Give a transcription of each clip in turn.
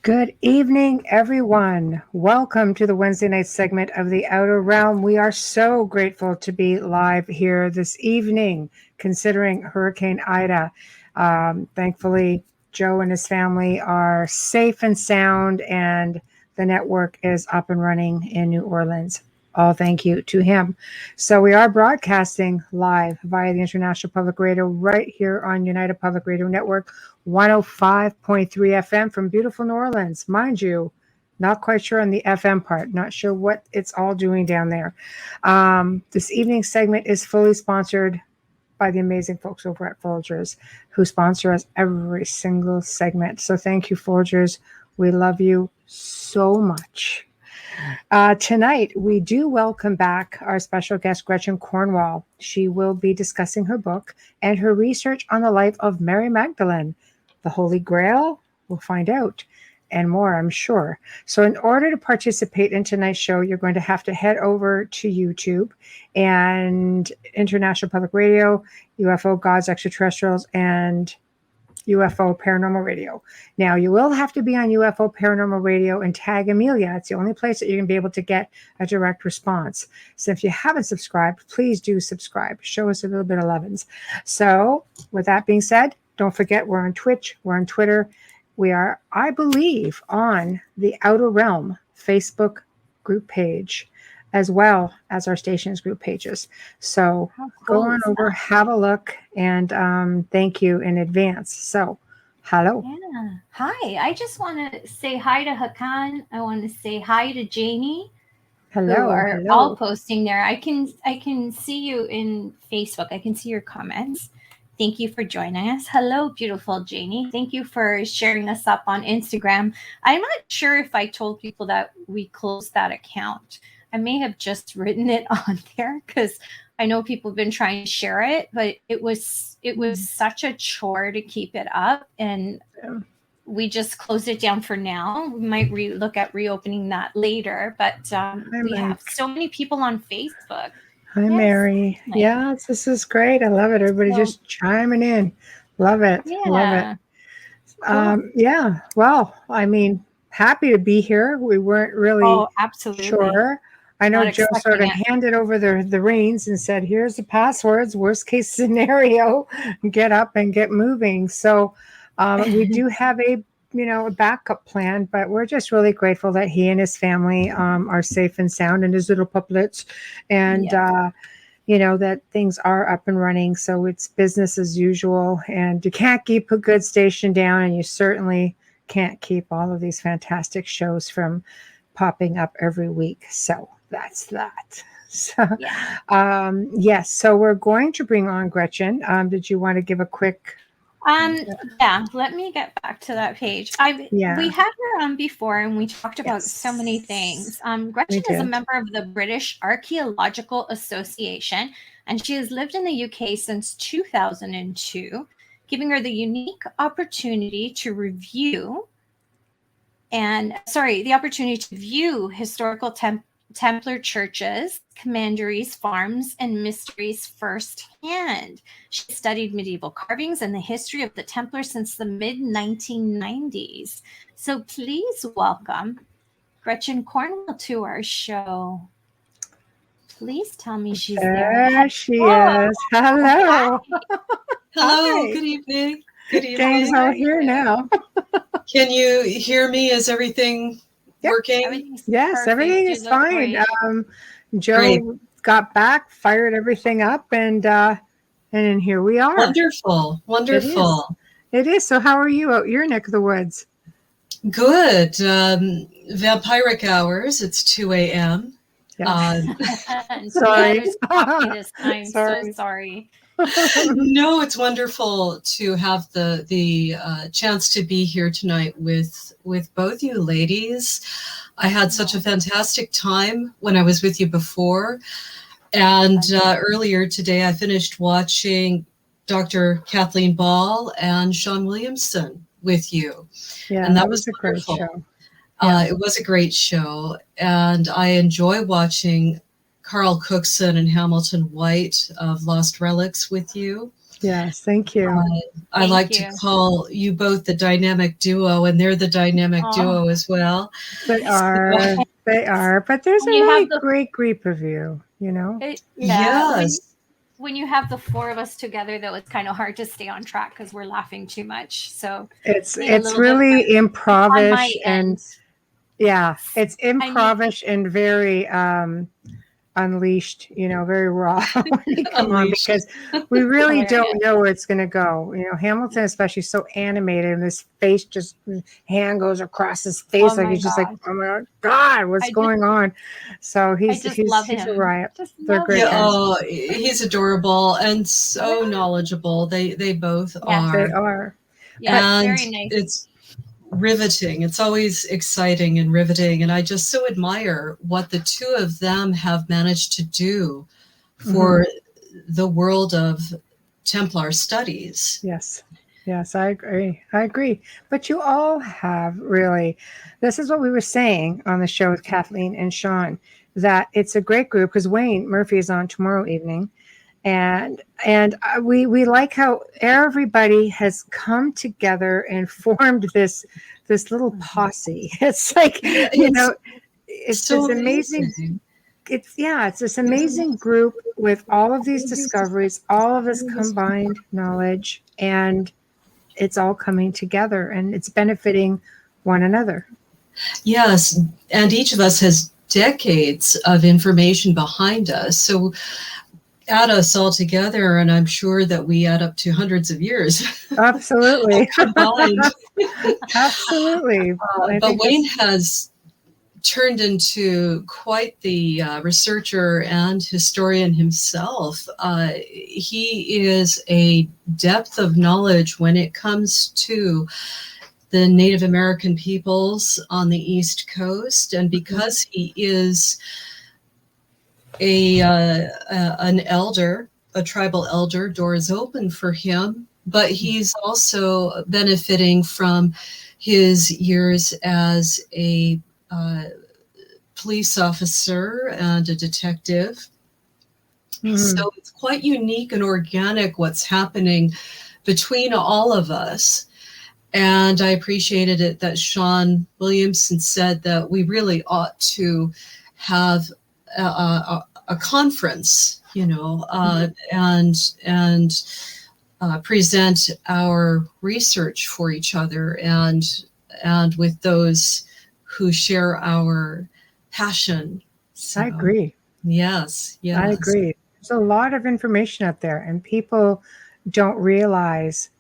Good evening, everyone. Welcome to the Wednesday night segment of The Outer Realm. We are so grateful to be live here this evening, considering Hurricane Ida. Thankfully, Joe and his family are safe and sound, and the network is up and running in New Orleans. All thank you to him. So we are broadcasting live via the International Public Radio right here on United Public Radio Network, 105.3 FM from beautiful New Orleans. Mind you, not quite sure on the FM part, not sure what it's all doing down there. This evening's segment is fully sponsored by the amazing folks over at Folgers, who sponsor us every single segment. So thank you, Folgers. We love you so much. Tonight, we do welcome back our special guest, Gretchen Cornwall. She will be discussing her book and her research on the life of Mary Magdalene. The Holy Grail? We'll find out. And more, I'm sure. So in order to participate in tonight's show, you're going to have to head over to YouTube and International Public Radio, UFO Gods, Extraterrestrials, and UFO Paranormal Radio. Now, you will have to be on UFO Paranormal Radio and tag Amelia. It's the only place that you're going to be able to get a direct response. So if you haven't subscribed, please do subscribe. Show us a little bit of lovin's. So with that being said, don't forget we're on Twitch, we're on Twitter. We are, I believe, on the Outer Realm Facebook group page, as well as our station's group pages. So go on over, have a look, and thank you in advance. So, hello. Yeah. Hi. I just want to say hi to Hakan. I want to say hi to Janie. Hello. Who are all posting there. I can see you in Facebook. I can see your comments. Thank you for joining us. Hello, beautiful Janie. Thank you for sharing us up on Instagram. I'm not sure if I told people that we closed that account. I may have just written it on there because I know people have been trying to share it, but it was such a chore to keep it up, and we just closed it down for now. We might look at reopening that later, but we have so many people on Facebook. Hi, Mary. Yes, this is great. I love it. Everybody just chiming in. Love it. Yeah. Love it. Cool. Yeah. Well, I mean, happy to be here. We weren't really sure. I know Joe sort of handed over the reins and said, here's the passwords, worst case scenario, get up and get moving. So we do have a backup plan, but we're just really grateful that he and his family are safe and sound, and his little puplets, and that things are up and running. So it's business as usual, and you can't keep a good station down, and you certainly can't keep all of these fantastic shows from popping up every week. So that's that. So yes, so we're going to bring on Gretchen. Did you want to give a quick let me get back to that page. We had her on before, and we talked about so many things. Gretchen is a member of the British Archaeological Association, and she has lived in the UK since 2002, giving her the unique opportunity to view historical Templar churches, commanderies, farms, and mysteries firsthand. She studied medieval carvings and the history of the Templars since the mid-1990s. So please welcome Gretchen Cornwall to our show. Please tell me she's there. There she is. Hello. Hello. Good evening. Good evening. Gang's all here now. Can you hear me? Is everything working? Yes, perfect. Everything is fine. Joe got back, fired everything up, and then here we are. Wonderful. It is. So how are you out your neck of the woods? Good. Vampiric hours. It's 2 a.m. Sorry. So sorry. No, it's wonderful to have the chance to be here tonight with both you ladies. I had such a fantastic time when I was with you before. And earlier today, I finished watching Dr. Kathleen Ball and Sean Williamson with you. Yeah, and that was a great show. It was a great show. And I enjoy watching Carl Cookson and Hamilton White of Lost Relics with you. Yes, thank you. I Thank like you. to call you both the dynamic duo, and they're the dynamic Oh. duo as well. They are. They are. But there's a And you have really great group of you, you know? Yes. When you have the four of us together, though, it's kind of hard to stay on track because we're laughing too much. So It's need a little bit really on my improvish and end. yeah, it's I need improvish and very unleashed, you know, very raw when you come on, Unleashed. because we really Hilarious. don't know where it's going to go. You know, Hamilton especially is so animated, and his face just hand goes across his face Oh like my he's just like, gosh. oh my God, what's I just- going on? So I just love he's a him. riot. Just They're love great Yeah, him. guys. oh, he's adorable and so knowledgeable. They both Yes. They are. are. Yeah, And very nice. it's riveting. It's always exciting and riveting. And I just so admire what the two of them have managed to do for the world of Templar studies. Yes. Yes, I agree. I agree. But you all have really, this is what we were saying on the show with Kathleen and Sean, that it's a great group because Wayne Murphy is on tomorrow evening. And we like how everybody has come together and formed this little posse. It's like, you know, it's so this amazing amazing. it's this amazing group with all of these discoveries, all of this combined knowledge, and it's all coming together and it's benefiting one another. Yes, and each of us has decades of information behind us. So add us all together, and I'm sure that we add up to hundreds of years Absolutely. combined. Absolutely. But Wayne has turned into quite the researcher and historian himself. He is a depth of knowledge when it comes to the Native American peoples on the East Coast, and because he is an elder, a tribal elder, doors open for him, but he's also benefiting from his years as a police officer and a detective. So it's quite unique and organic what's happening between all of us. And I appreciated it that Sean Williamson said that we really ought to have a conference, you know, and present our research for each other and with those who share our passion. So, I agree. Yes. I agree. There's a lot of information out there, and people don't realize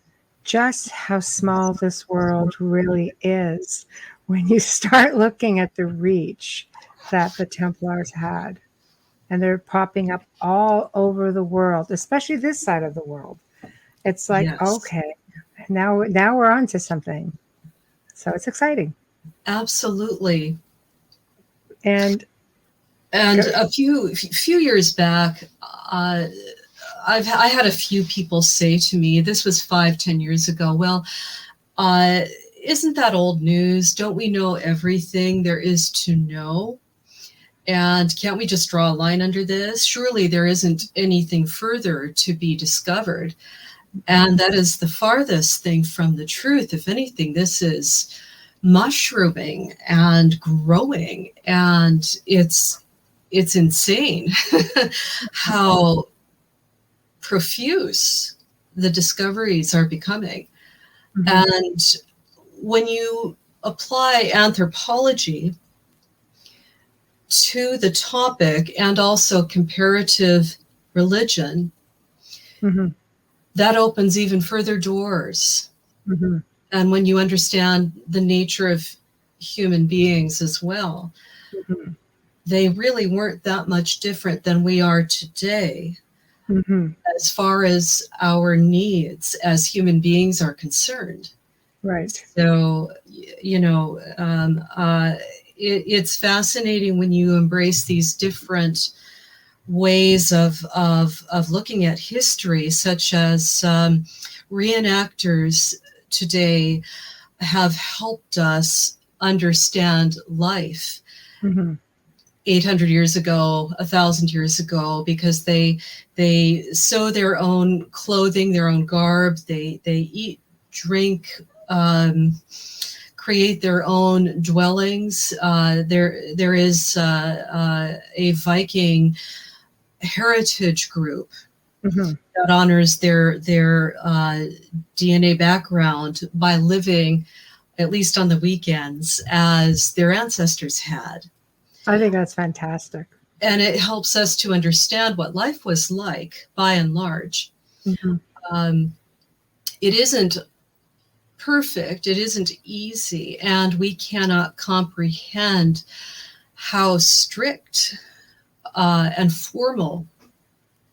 just how small this world really is when you start looking at the reach that the Templars had. And they're popping up all over the world, especially this side of the world. It's like, Yes. okay, now we're on to something. So it's exciting. Absolutely. And a few years back, I had a few people say to me, this was 5-10 years ago, well, isn't that old news? Don't we know everything there is to know? And can't we just draw a line under this? Surely there isn't anything further to be discovered. And that is the farthest thing from the truth. If anything, this is mushrooming and growing, and it's insane how profuse the discoveries are becoming. And when you apply anthropology to the topic and also comparative religion, that opens even further doors. And when you understand the nature of human beings as well, they really weren't that much different than we are today as far as our needs as human beings are concerned. Right. So, you know, it's fascinating when you embrace these different ways of looking at history, such as reenactors today have helped us understand life. 800 years ago, 1,000 years ago, because they sew their own clothing, their own garb. They eat, drink, create their own dwellings. There is a Viking heritage group that honors their DNA background by living, at least on the weekends, as their ancestors had. I think that's fantastic. And it helps us to understand what life was like, by and large. It isn't perfect, it isn't easy, and we cannot comprehend how strict and formal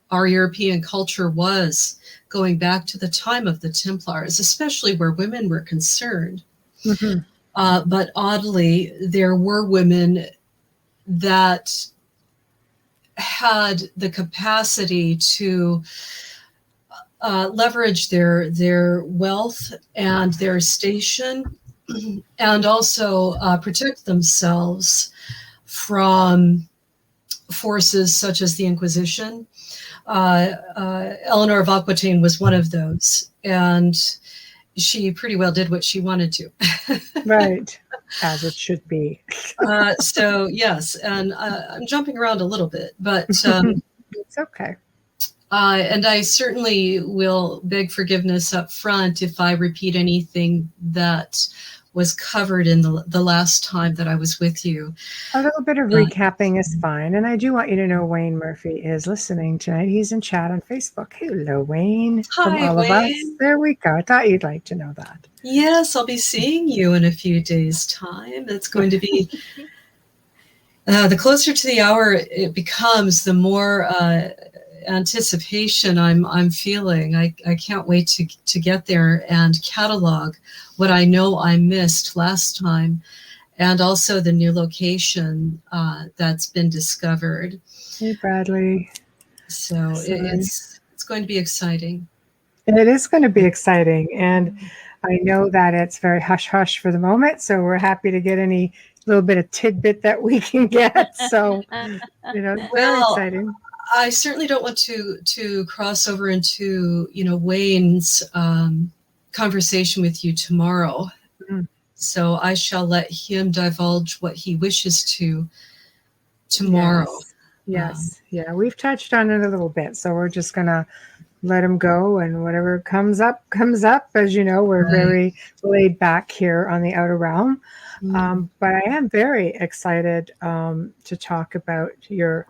our European culture was going back to the time of the Templars, especially where women were concerned. But oddly, there were women that had the capacity to leverage their wealth and their station, and also protect themselves from forces such as the Inquisition. Eleanor of Aquitaine was one of those, and she pretty well did what she wanted to. Right, as it should be. So yes, and I'm jumping around a little bit, but it's okay. And I certainly will beg forgiveness up front if I repeat anything that was covered in the last time that I was with you. A little bit of recapping is fine. And I do want you to know Wayne Murphy is listening tonight. He's in chat on Facebook. Hello, Wayne. Hi, from all Wayne. of us. There we go. I thought you'd like to know that. Yes, I'll be seeing you in a few days' time. That's going to be the closer to the hour it becomes, the more anticipation I'm feeling. I can't wait to get there and catalog what I know I missed last time, and also the new location that's been discovered. Hey, Bradley. So it's going to be exciting. It is going to be exciting, and I know that it's very hush-hush for the moment, so we're happy to get any little bit of tidbit that we can get. So, very exciting. I certainly don't want to cross over into, Wayne's conversation with you tomorrow. So I shall let him divulge what he wishes to tomorrow. Yes. Yeah, we've touched on it a little bit, so we're just going to let him go, and whatever comes up. As you know, we're very laid back here on the Outer Realm. But I am very excited to talk about your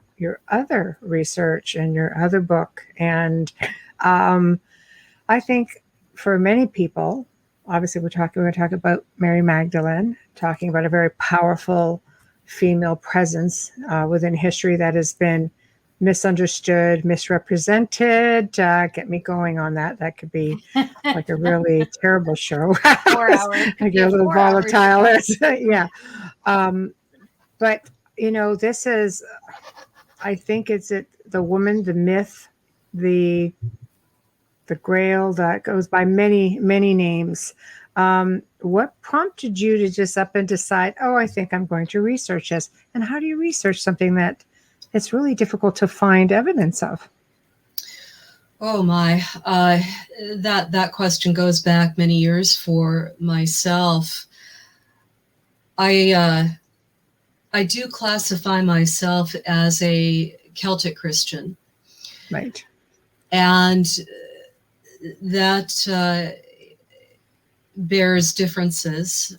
other research and your other book. And I think for many people, obviously we're going to talk about Mary Magdalene, talking about a very powerful female presence within history that has been misunderstood, misrepresented. Get me going on that. That could be like a really terrible show. 4 hours. I get a little volatile. Yeah. But, this is, I think it's the woman, the myth, the Grail that goes by many, many names. What prompted you to just up and decide, I think I'm going to research this? And how do you research something that it's really difficult to find evidence of? Oh my, that question goes back many years for myself. I do classify myself as a Celtic Christian. Right. And that bears differences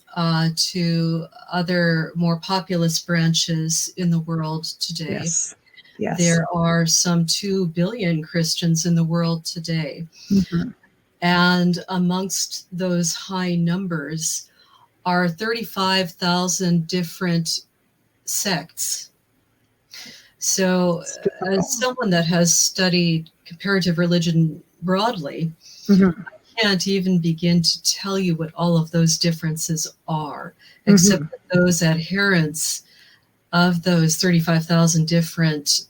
to other more populous branches in the world today. Yes. Yes. There are some 2 billion Christians in the world today. And amongst those high numbers are 35,000 different sects. So as someone that has studied comparative religion broadly, I can't even begin to tell you what all of those differences are, except that those adherents of those 35,000 different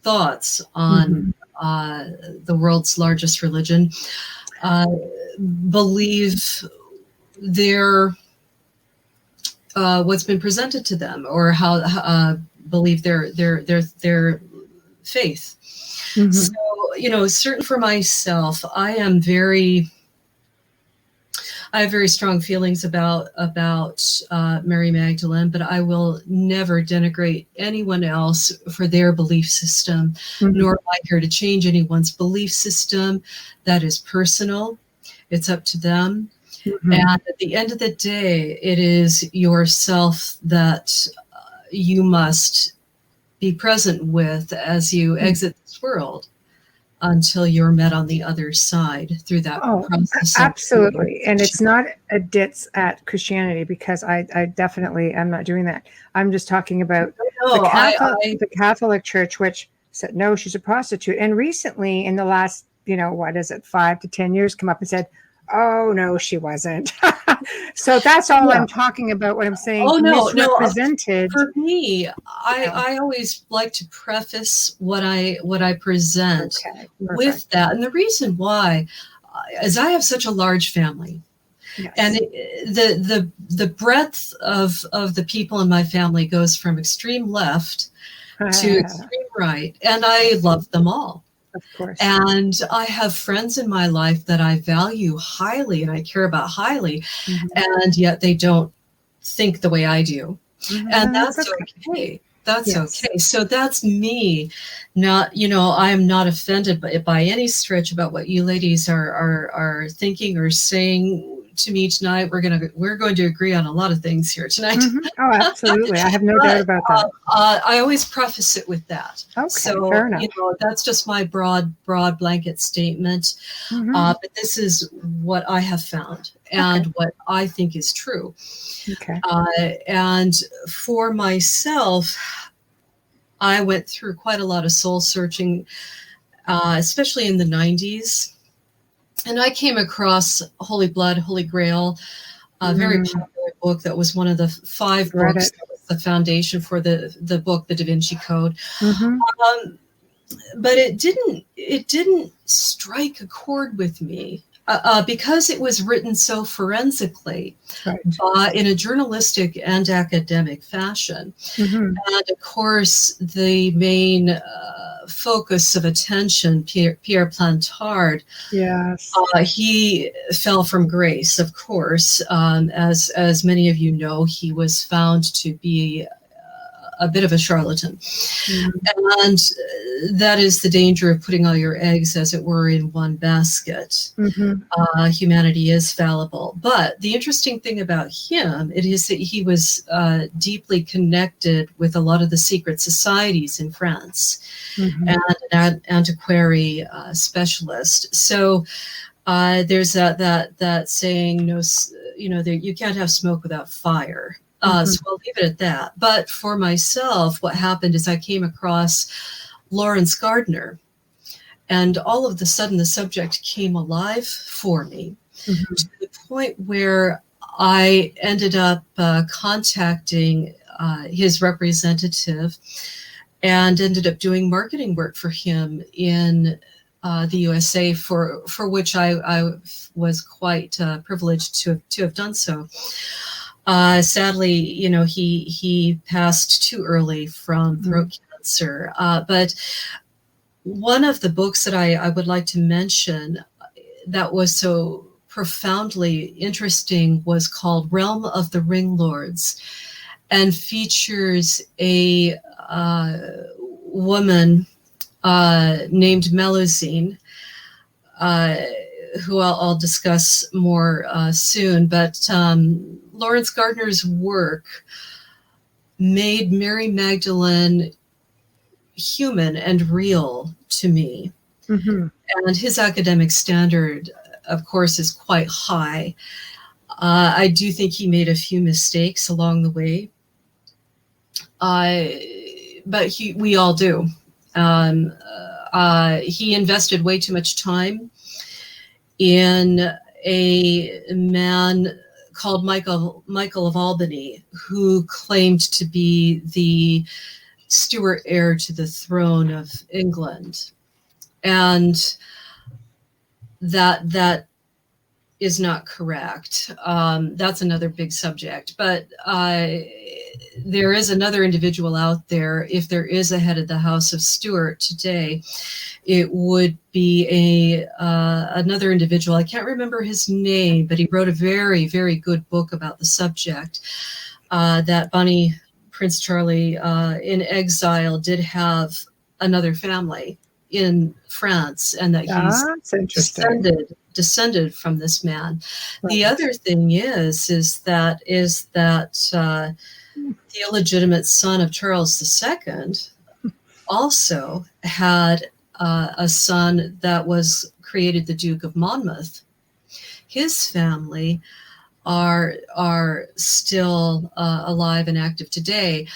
thoughts on the world's largest religion believe their what's been presented to them, or how believe their faith. Mhm. So, certain for myself, I have very strong feelings about Mary Magdalene, but I will never denigrate anyone else for their belief system, Mhm. nor am I here to change anyone's belief system. That is personal. It's up to them. Mhm. And at the end of the day, it is yourself that you must be present with as you exit this world until you're met on the other side through that Oh, process. absolutely. And it's not a ditz at Christianity, because I definitely am not doing that. I'm just talking about No, the Catholic Church, which said, no, she's a prostitute. And recently, in the last, 5 to 10 years, come up and said, oh, no, she wasn't. So that's all Yeah. I'm talking about when I'm saying Oh, no, misrepresented. for me, I always like to preface what I present Okay, with perfect. that. And the reason why is I have such a large family. Yes. And the breadth of the people in my family goes from extreme left to extreme right, and I love them all. Of course. And I have friends in my life that I value highly and I care about highly, and yet they don't think the way I do. And that's okay. That's okay. So that's me. Not, I am not offended by any stretch about what you ladies are thinking or saying to me tonight. We're going to agree on a lot of things here tonight. Oh, absolutely. I have no doubt about that. I always preface it with that. Okay, so fair enough. That's just my broad blanket statement. But this is what I have found and what I think is true. Okay. And for myself, I went through quite a lot of soul searching, especially in the 90s. And I came across Holy Blood, Holy Grail, a very popular book that was one of the 5 books that was the foundation for the book, The Da Vinci Code. But it didn't strike a chord with me because it was written so forensically, in a journalistic and academic fashion. And of course, the main focus of attention, Pierre Plantard, he fell from grace, of course. As many of you know, he was found to be a bit of a charlatan. And that is the danger of putting all your eggs, as it were, in one basket. Humanity is fallible. But the interesting thing about him, it is that he was deeply connected with a lot of the secret societies in France and an antiquary specialist. So there's that saying, you can't have smoke without fire. So I'll leave it at that. But for myself, what happened is I came across Lawrence Gardner, and all of a sudden the subject came alive for me to the point where I ended up contacting his representative and ended up doing marketing work for him in the USA, for which I was quite privileged to have done so. Sadly, he passed too early from throat cancer. But one of the books that I would like to mention that was so profoundly interesting was called Realm of the Ring Lords, and features a woman named Melusine, who I'll discuss more soon. But Lawrence Gardner's work made Mary Magdalene human and real to me. And his academic standard, of course, is quite high. I do think he made a few mistakes along the way, but we all do. He invested way too much time in a man called Michael of Albany, who claimed to be the Stuart heir to the throne of England. And that is not correct. That's another big subject. But there is another individual out there. If there is a head of the House of Stuart today, it would be another individual. I can't remember his name, but he wrote a very, very good book about the subject. That Bonnie Prince Charlie in exile did have another family in France, and that That's interesting. descended from this man. Right. The other thing is that the illegitimate son of Charles II also had a son that was created the Duke of Monmouth. His family are still alive and active today.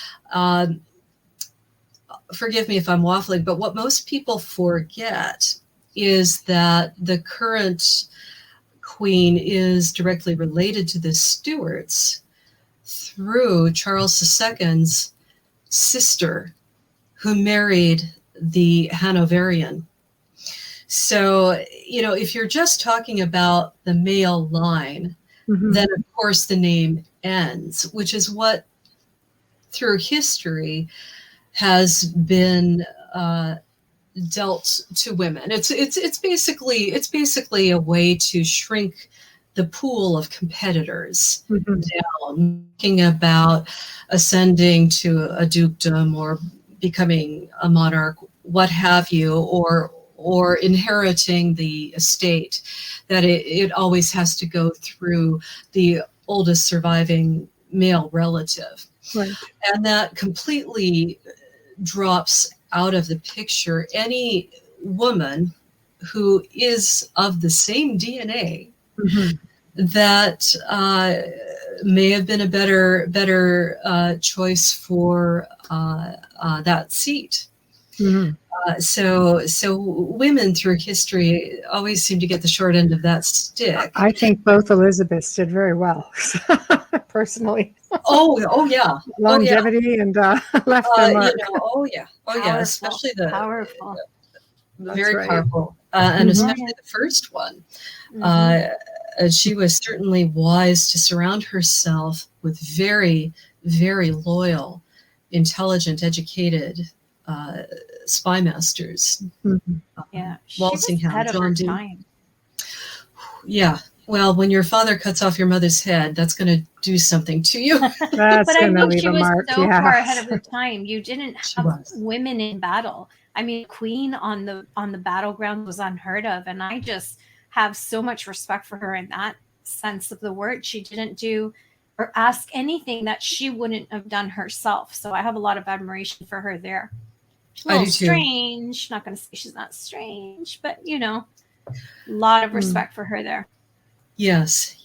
Forgive me if I'm waffling, but what most people forget is that the current queen is directly related to the Stuarts through Charles II's sister, who married the Hanoverian. So, if you're just talking about the male line, then of course the name ends, which is what through history has been dealt to women. It's basically a way to shrink the pool of competitors down, thinking about ascending to a dukedom or becoming a monarch, what have you, or inheriting the estate, that it always has to go through the oldest surviving male relative. Right. And that completely drops out of the picture any woman who is of the same DNA that may have been a better choice for that seat. So women through history always seem to get the short end of that stick. I think both Elizabeths did very well, personally. Oh yeah, longevity and left their mark. Powerful. Especially the powerful, very powerful, and especially the first one. She was certainly wise to surround herself with very, very loyal, intelligent, educated spy masters. Yeah, she was ahead of her time. Yeah. Well, when your father cuts off your mother's head, that's going to do something to you. But I know she was so far ahead of her time. You didn't have women in battle. I mean, queen on the battleground was unheard of, and I just have so much respect for her in that sense of the word. She didn't do or ask anything that she wouldn't have done herself. So I have a lot of admiration for her there. She's a little strange. Not going to say she's not strange, but a lot of respect for her there. Yes.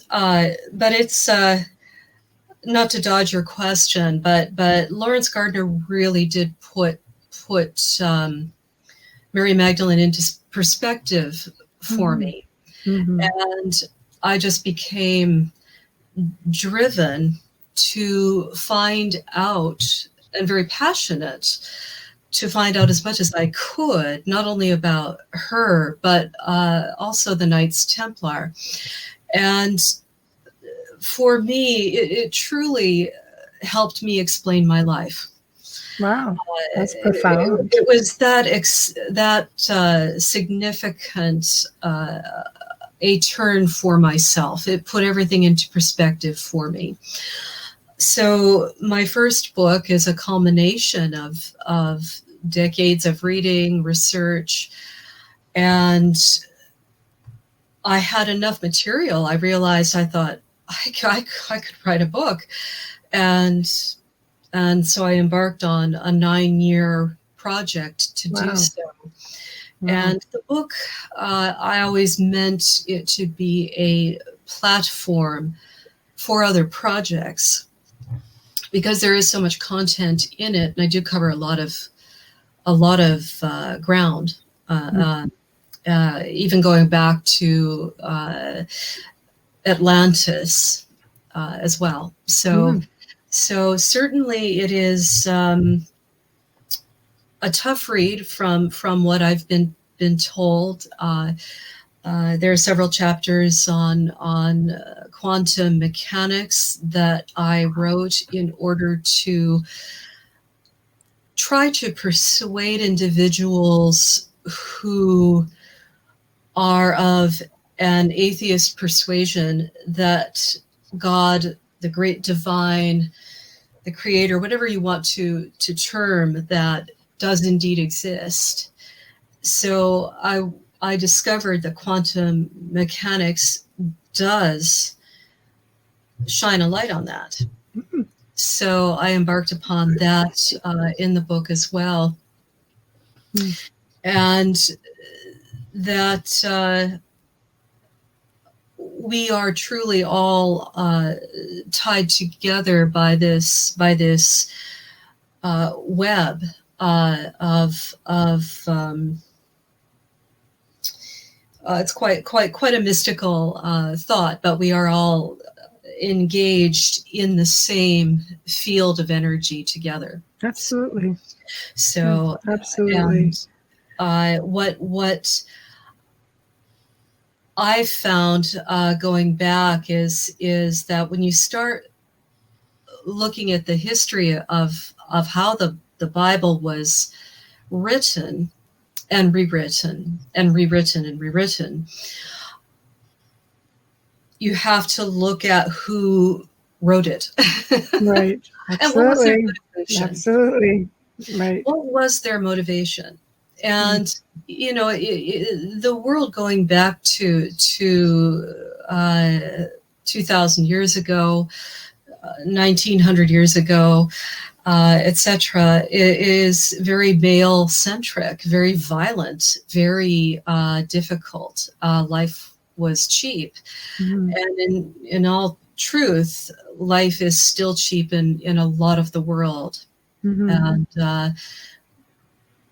But it's not to dodge your question, but Lawrence Gardner really did put Mary Magdalene into perspective for me. And I just became driven to find out, and very passionate to find out as much as I could, not only about her, but also the Knights Templar. And for me, it truly helped me explain my life. Wow, that's profound. It was that significant a turn for myself. It put everything into perspective for me. So my first book is a culmination of decades of reading, research, and I had enough material. I realized, I thought, I could write a book. And so I embarked on a 9-year project to do so. And the book, I always meant it to be a platform for other projects, because there is so much content in it, and I do cover a lot of ground, even going back to Atlantis as well. So certainly it is a tough read from what I've been told. there are several chapters on quantum mechanics that I wrote in order to try to persuade individuals who are of an atheist persuasion that God, the great divine, the creator, whatever you want to term, that does indeed exist. So I discovered that quantum mechanics does shine a light on that. So I embarked upon that in the book as well. And that we are truly all tied together by this web of it's quite a mystical thought, but we are all engaged in the same field of energy together. Absolutely. So absolutely. And what I found going back is that when you start looking at the history of how the Bible was written and rewritten and rewritten and rewritten, you have to look at who wrote it. Right. And what was their Absolutely. motivation? Absolutely. Right. What was their motivation? And you know, the world going back to 2,000 years ago, 1,900 years ago, etc., is very male centric, very violent, very difficult. Life was cheap, and in all truth, life is still cheap in a lot of the world, and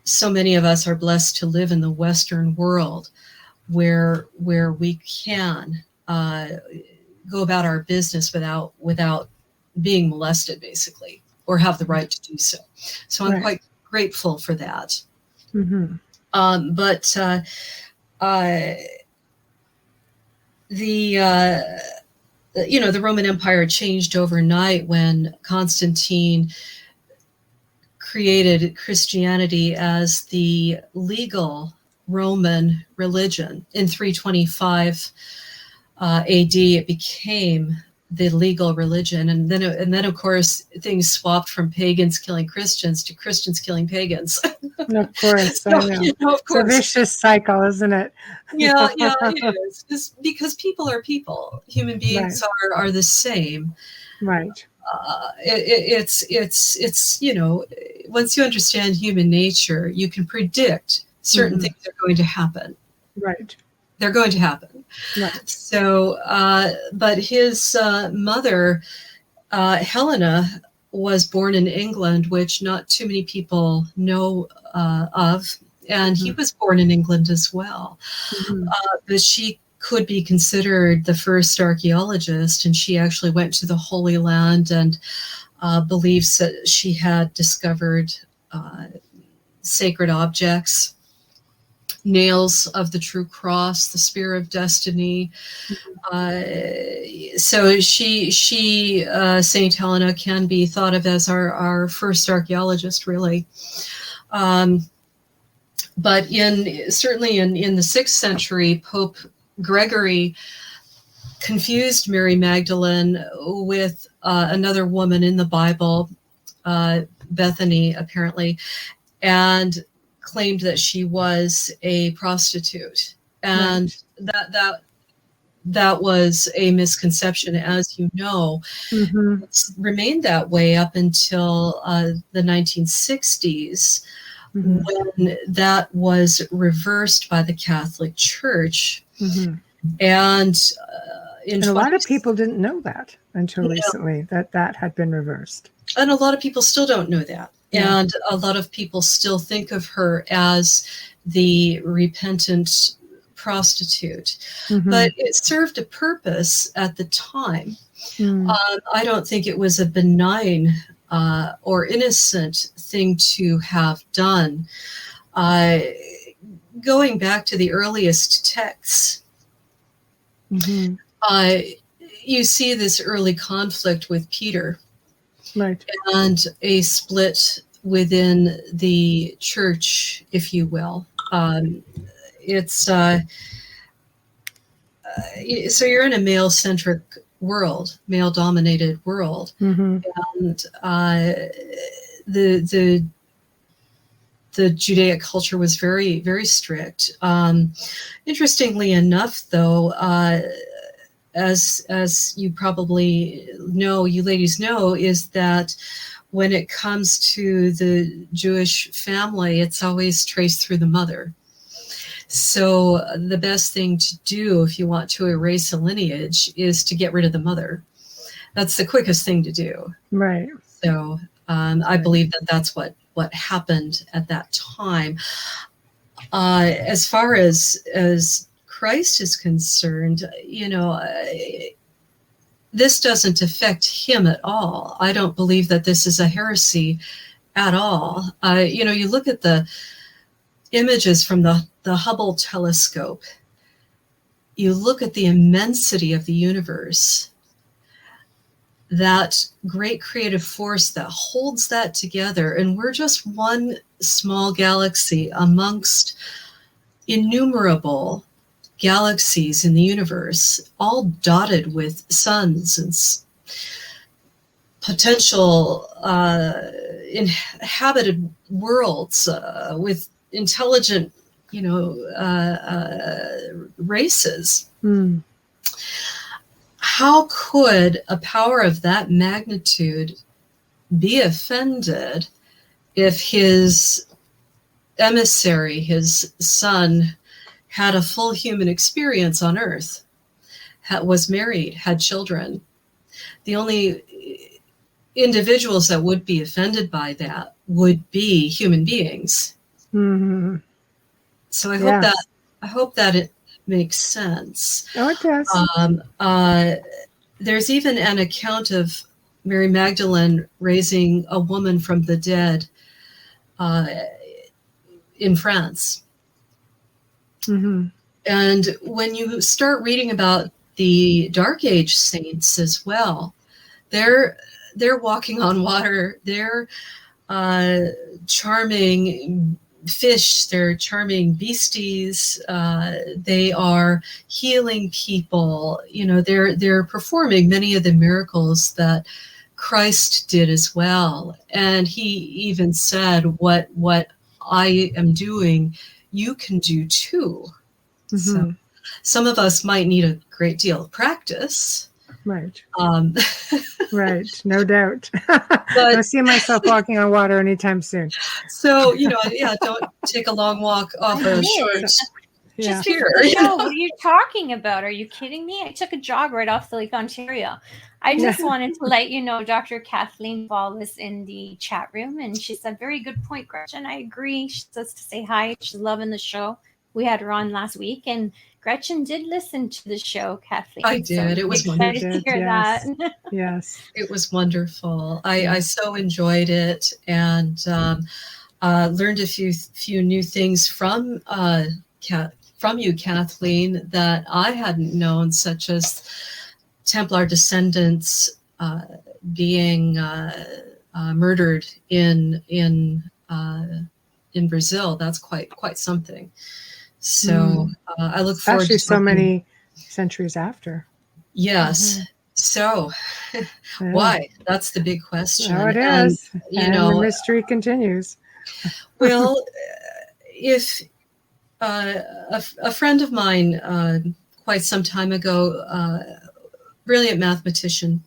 so many of us are blessed to live in the Western world, where we can go about our business without being molested, basically, or have the right to do so. So I'm quite grateful for that. But the Roman Empire changed overnight when Constantine created Christianity as the legal Roman religion. In 325 AD, it became the legal religion, and then of course things swapped from pagans killing Christians to Christians killing pagans. Of course, I know. Of course. It's a vicious cycle, isn't it? Yeah, it is. Just because people are people, human beings are the same. Right. It's you know, once you understand human nature, you can predict certain things are going to happen. Right. They're going to happen. Right. So, but his mother, Helena, was born in England, which not too many people know of. And he was born in England as well. But she could be considered the first archaeologist, and she actually went to the Holy Land and believes that she had discovered sacred objects, nails of the true cross, the spear of destiny. So she Saint Helena can be thought of as our first archaeologist, really. But certainly in the 6th century, Pope Gregory confused Mary Magdalene with another woman in the Bible, Bethany, apparently, and claimed that she was a prostitute. And that was a misconception, as you know. It's remained that way up until the 1960s, when that was reversed by the Catholic Church. And a lot of people didn't know that until recently, that had been reversed. And a lot of people still don't know that. And a lot of people still think of her as the repentant prostitute. But it served a purpose at the time. I don't think it was a benign or innocent thing to have done. going back to the earliest texts, Mm-hmm. you see this early conflict with Peter, Right. and a split within the church, if you will. It's so you're in a male-centric world, male-dominated world, Mm-hmm. and the Judaic culture was very, very strict. Interestingly enough, though, as you probably know, you ladies know, is that when it comes to the Jewish family, it's always traced through the mother. So the best thing to do if you want to erase a lineage is to get rid of the mother. That's the quickest thing to do. Right. So I believe that that's what happened at that time. As far as Christ is concerned, this doesn't affect him at all. I don't believe that this is a heresy at all. You look at the images from the Hubble telescope, you look at the immensity of the universe, that great creative force that holds that together, and we're just one small galaxy amongst innumerable galaxies in the universe, all dotted with suns and potential inhabited worlds with intelligent, races. Mm. How could a power of that magnitude be offended if his emissary, his son, had a full human experience on Earth, was married, had children? The only individuals that would be offended by that would be human beings. Mm-hmm. So I hope that it makes sense. Oh, it does. There's even an account of Mary Magdalene raising a woman from the dead in France. Mm-hmm. And when you start reading about the Dark Age saints as well, they're walking on water. They're charming fish. They're charming beasties. They are healing people. They're performing many of the miracles that Christ did as well. And he even said, what I am doing, you can do too. Mm-hmm. So some of us might need a great deal of practice. Right. Um, Right. No doubt. I don't see myself walking on water anytime soon. So, don't take a long walk off a short Yeah. pier. What are you talking about? Are you kidding me? I took a jog right off the Lake Ontario. I just wanted to let you know Dr. Kathleen Ball is in the chat room, and she said, very good point, Gretchen. I agree. She says to say hi. She's loving the show. We had her on last week, and Gretchen did listen to the show, Kathleen. I did. It was excited wonderful. to hear Yes. that. Yes. It was wonderful. I so enjoyed it, and learned a few new things from you, Kathleen, that I hadn't known, such as Templar descendants being murdered in Brazil. That's quite something. So I look forward to so many centuries after. Yes. Mm-hmm. So why? That's the big question. Oh, it is. And the mystery continues. Well, if a friend of mine quite some time ago, brilliant mathematician,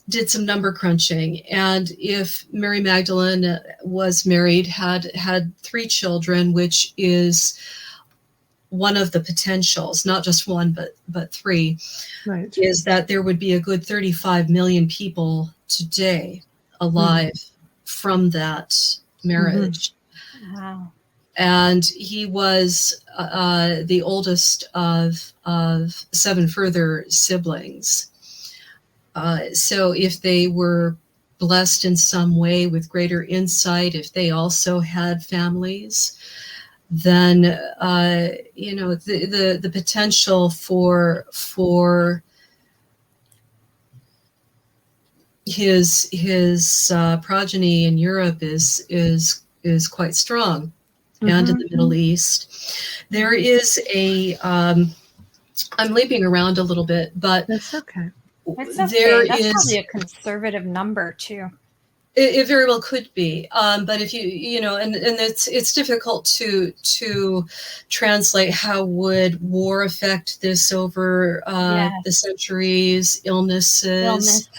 did some number crunching, and if Mary Magdalene was married, had 3 children, which is one of the potentials, not just one, but 3, right, is that there would be a good 35 million people today alive from that marriage. Mm-hmm. Wow. And he was the oldest of 7 further siblings. So if they were blessed in some way with greater insight, if they also had families, then the potential for his progeny in Europe is quite strong, and in the Middle East. There is a I'm leaping around a little bit, but that's okay. It's okay. There That's is probably a conservative number too. It very well could be, but if and it's difficult to translate how would war affect this over the centuries, illnesses,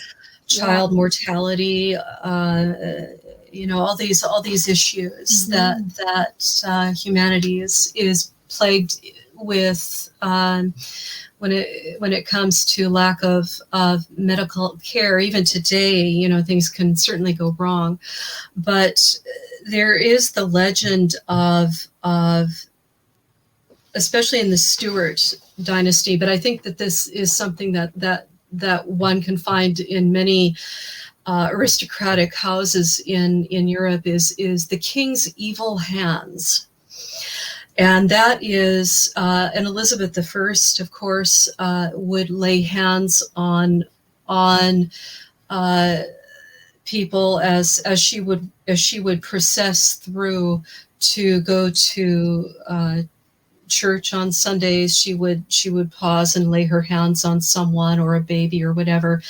child mortality, all these issues that humanity is plagued with when it comes to lack of medical care. Even today, things can certainly go wrong, but there is the legend of especially in the Stuart dynasty, but I think that this is something that one can find in many aristocratic houses in Europe, is the king's evil hands. And that is, and Elizabeth I, of course, would lay hands on people as she would process through to go to church on Sundays. She would pause and lay her hands on someone or a baby or whatever.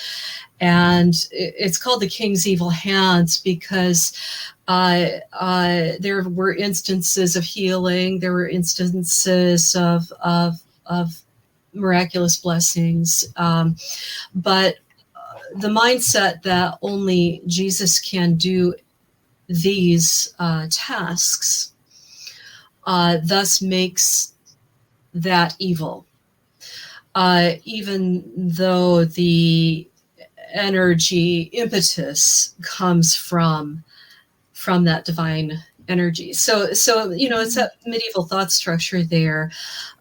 And it's called the King's Evil Hands because there were instances of healing. There were instances of miraculous blessings. But the mindset that only Jesus can do these tasks thus makes that evil. Even though the energy impetus comes from that divine energy. So it's that medieval thought structure there.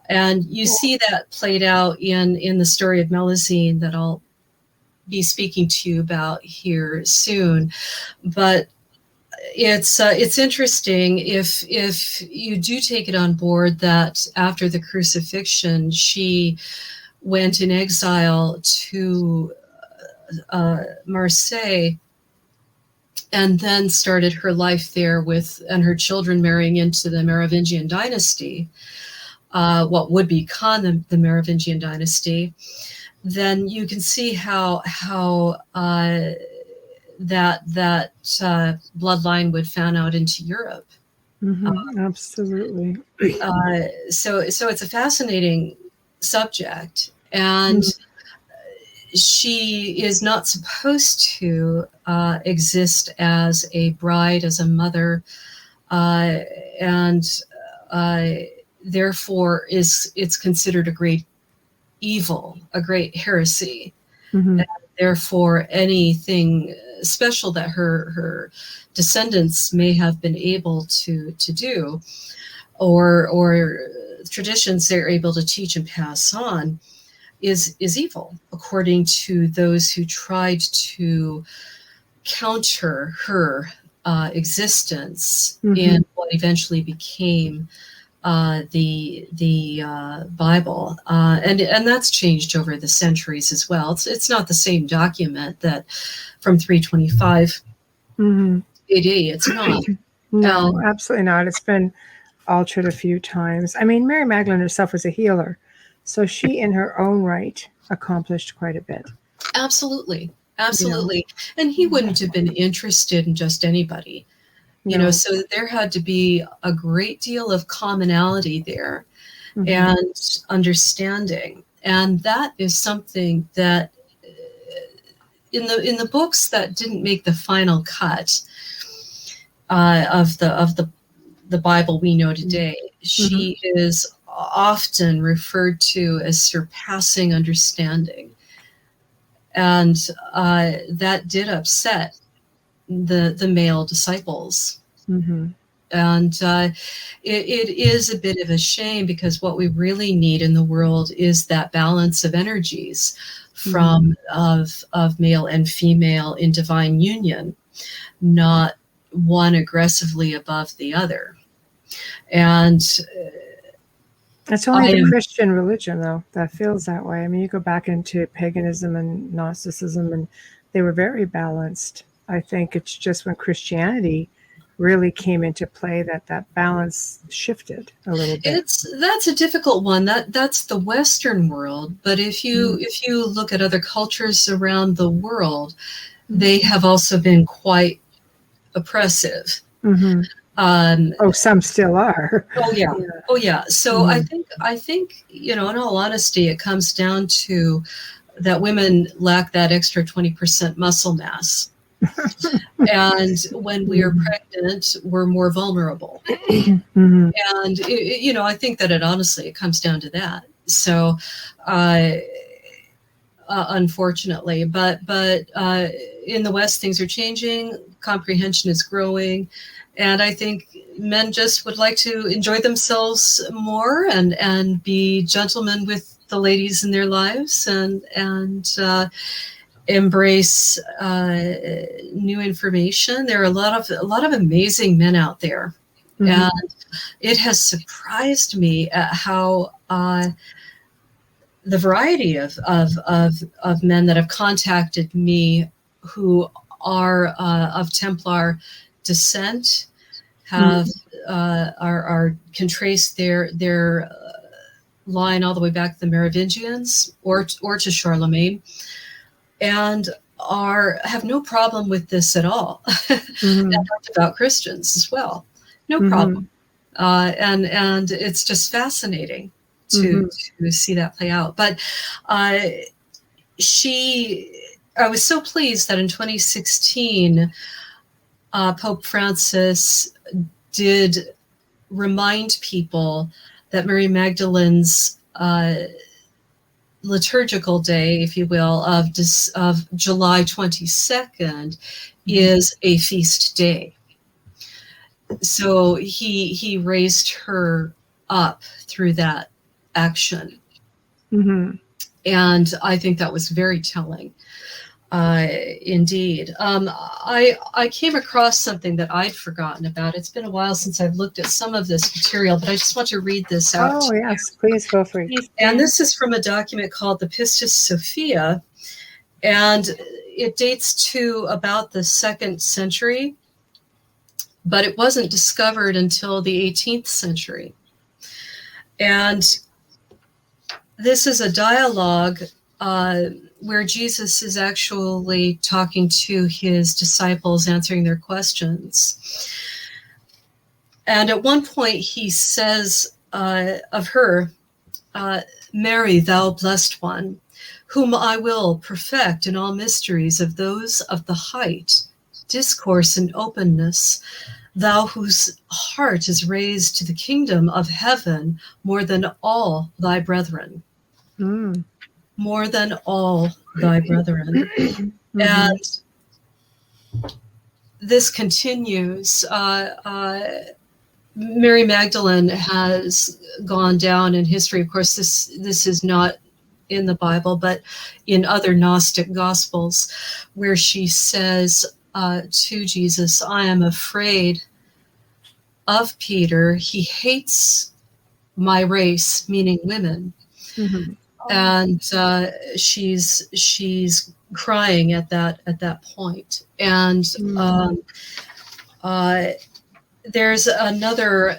And you see that played out in the story of Melusine that I'll be speaking to you about here soon. But it's interesting if you do take it on board that after the crucifixion, she went in exile to Marseille, and then started her life there and her children marrying into the Merovingian dynasty, what would become the Merovingian dynasty. Then you can see how that bloodline would fan out into Europe. Absolutely. So it's a fascinating subject, and she is not supposed to exist as a bride, as a mother, and therefore it's considered a great evil, a great heresy. And therefore, anything special that her descendants may have been able to do, or traditions they're able to teach and pass on, is evil, according to those who tried to counter her existence in what eventually became the Bible, and that's changed over the centuries as well. It's not the same document that from 325 AD. It's not. No, absolutely not. It's been altered a few times. I mean, Mary Magdalene herself was a healer, so she, in her own right, accomplished quite a bit. Absolutely. And he wouldn't have been interested in just anybody. So there had to be a great deal of commonality there and understanding. And that is something that in the books that didn't make the final cut of the Bible we know today, she is often referred to as surpassing understanding. And that did upset the male disciples. And it is a bit of a shame, because what we really need in the world is that balance of energies from of male and female in divine union, not one aggressively above the other. And It's only the Christian religion, though, that feels that way. I mean, you go back into paganism and Gnosticism, and they were very balanced. I think it's just when Christianity really came into play that balance shifted a little bit. That's a difficult one. That's the Western world. But if you look at other cultures around the world, they have also been quite oppressive. Mm-hmm. Some still are. Oh yeah. So I think in all honesty, it comes down to that women lack that extra 20% muscle mass. And when we are pregnant, we're more vulnerable. And I think that it comes down to that. So unfortunately, but in the West, things are changing. Comprehension is growing. And I think men just would like to enjoy themselves more and be gentlemen with the ladies in their lives and embrace new information. There are a lot of amazing men out there, and it has surprised me at how the variety of men that have contacted me who are of Templar descent can trace their line all the way back to the Merovingians or to Charlemagne, and have no problem with this at all. And devout Christians as well, no problem. And it's just fascinating to see that play out. But I was so pleased that in 2016, Pope Francis did remind people that Mary Magdalene's liturgical day, if you will, of July 22nd is a feast day. So he raised her up through that action. And I think that was very telling. Indeed. I came across something that I'd forgotten about. It's been a while since I've looked at some of this material, but I just want to read this out. Oh, yes, please go for it. And this is from a document called the Pistis Sophia, and it dates to about the 2nd century, but it wasn't discovered until the 18th century. And this is a dialogue where Jesus is actually talking to his disciples, answering their questions. And at one point he says of her, Mary, thou blessed one, whom I will perfect in all mysteries of those of the height, discourse and openness, thou whose heart is raised to the kingdom of heaven more than all thy brethren. More than all thy brethren. And this continues. Mary Magdalene has gone down in history. Of course, this is not in the Bible, but in other Gnostic Gospels, where she says to Jesus, I am afraid of Peter. He hates my race, meaning women. And she's crying at that point. And there's another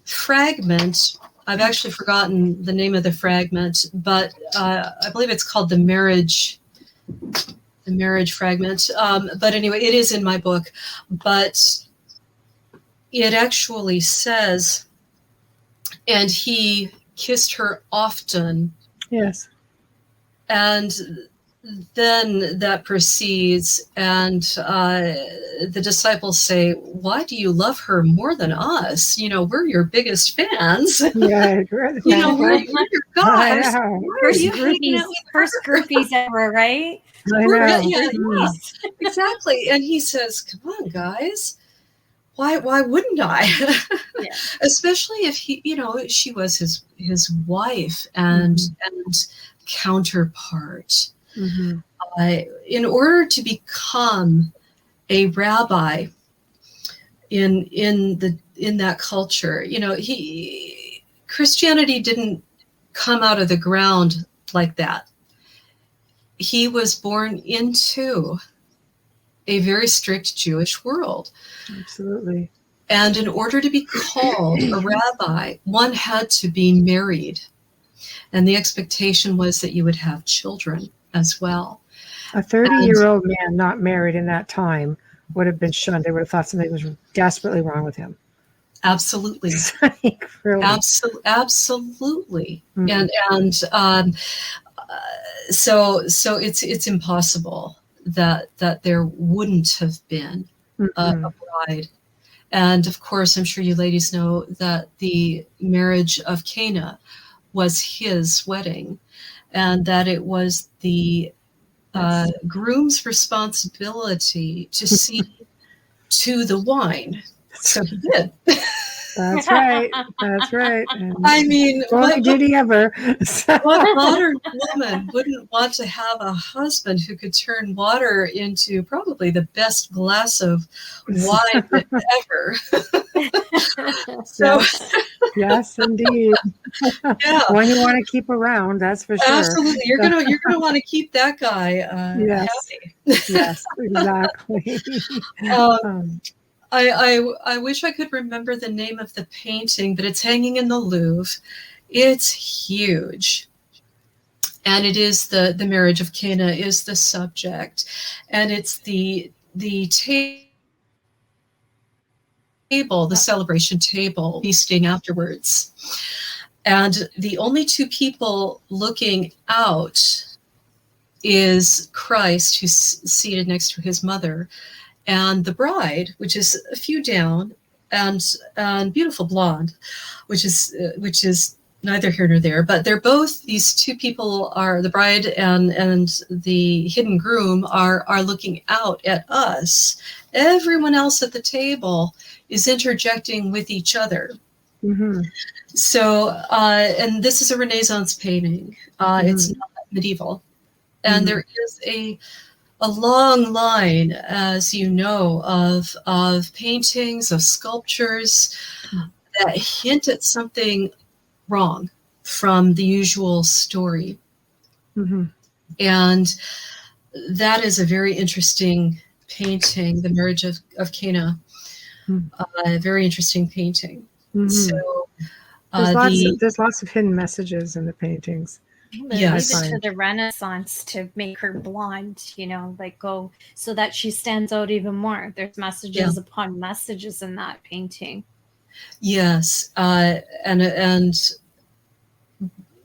fragment. I've actually forgotten the name of the fragment, but I believe it's called the marriage fragment. But anyway, it is in my book. But it actually says, and he kissed her often. Yes. And then that proceeds, and the disciples say, why do you love her more than us? We're your biggest fans. Yeah, we're your guys. First groupies ever, right? Yes, exactly. And he says, come on, guys. Why wouldn't I? Yeah. Especially if she was his wife and counterpart. In order to become a rabbi, in that culture. Christianity didn't come out of the ground like that. He was born into a very strict Jewish world. Absolutely. And in order to be called a rabbi, one had to be married. And the expectation was that you would have children as well. A 30-year-old man not married in that time would have been shunned. They would have thought something was desperately wrong with him. Absolutely. Really. Absolutely. Mm-hmm. So it's impossible that there wouldn't have been a bride. And of course, I'm sure you ladies know that the marriage of Cana was his wedding, and that it was the groom's responsibility to see to the wine. So he did. That's right. That's right. And I mean, what did he ever? What modern woman wouldn't want to have a husband who could turn water into probably the best glass of wine ever? So, yes, indeed. Yeah. One you want to keep around, that's for sure. Absolutely, you're gonna want to keep that guy happy. Yes, exactly. I wish I could remember the name of the painting, but it's hanging in the Louvre. It's huge. And it is the marriage of Cana is the subject. And it's the table, the celebration table, feasting afterwards. And the only two people looking out is Christ, who's seated next to his mother, and the bride, which is a few down, and beautiful blonde, which is neither here nor there. But they're both, these two people are, the bride and the hidden groom are looking out at us. Everyone else at the table is interjecting with each other. Mm-hmm. So, and this is a Renaissance painting. It's not medieval. And there is a long line, as you know, of paintings, of sculptures that hint at something wrong from the usual story. Mm-hmm. And that is a very interesting painting, The Marriage of Cana. A very interesting painting. Mm-hmm. So there's lots of hidden messages in the paintings. Yes. Leave it to the Renaissance to make her blonde, go so that she stands out even more. There's messages upon messages in that painting. Yes, and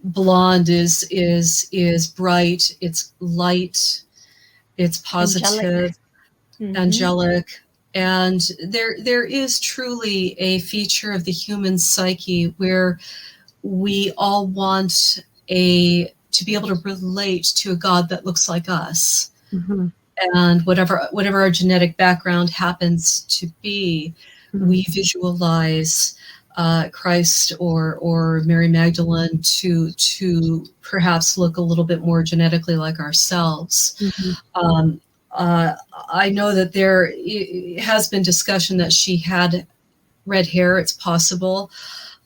blonde is bright. It's light. It's positive, angelic. And there is truly a feature of the human psyche where we all want to be able to relate to a God that looks like us. Mm-hmm. And whatever our genetic background happens to be, we visualize Christ or Mary Magdalene to perhaps look a little bit more genetically like ourselves. Mm-hmm. I know that there has been discussion that she had red hair. It's possible.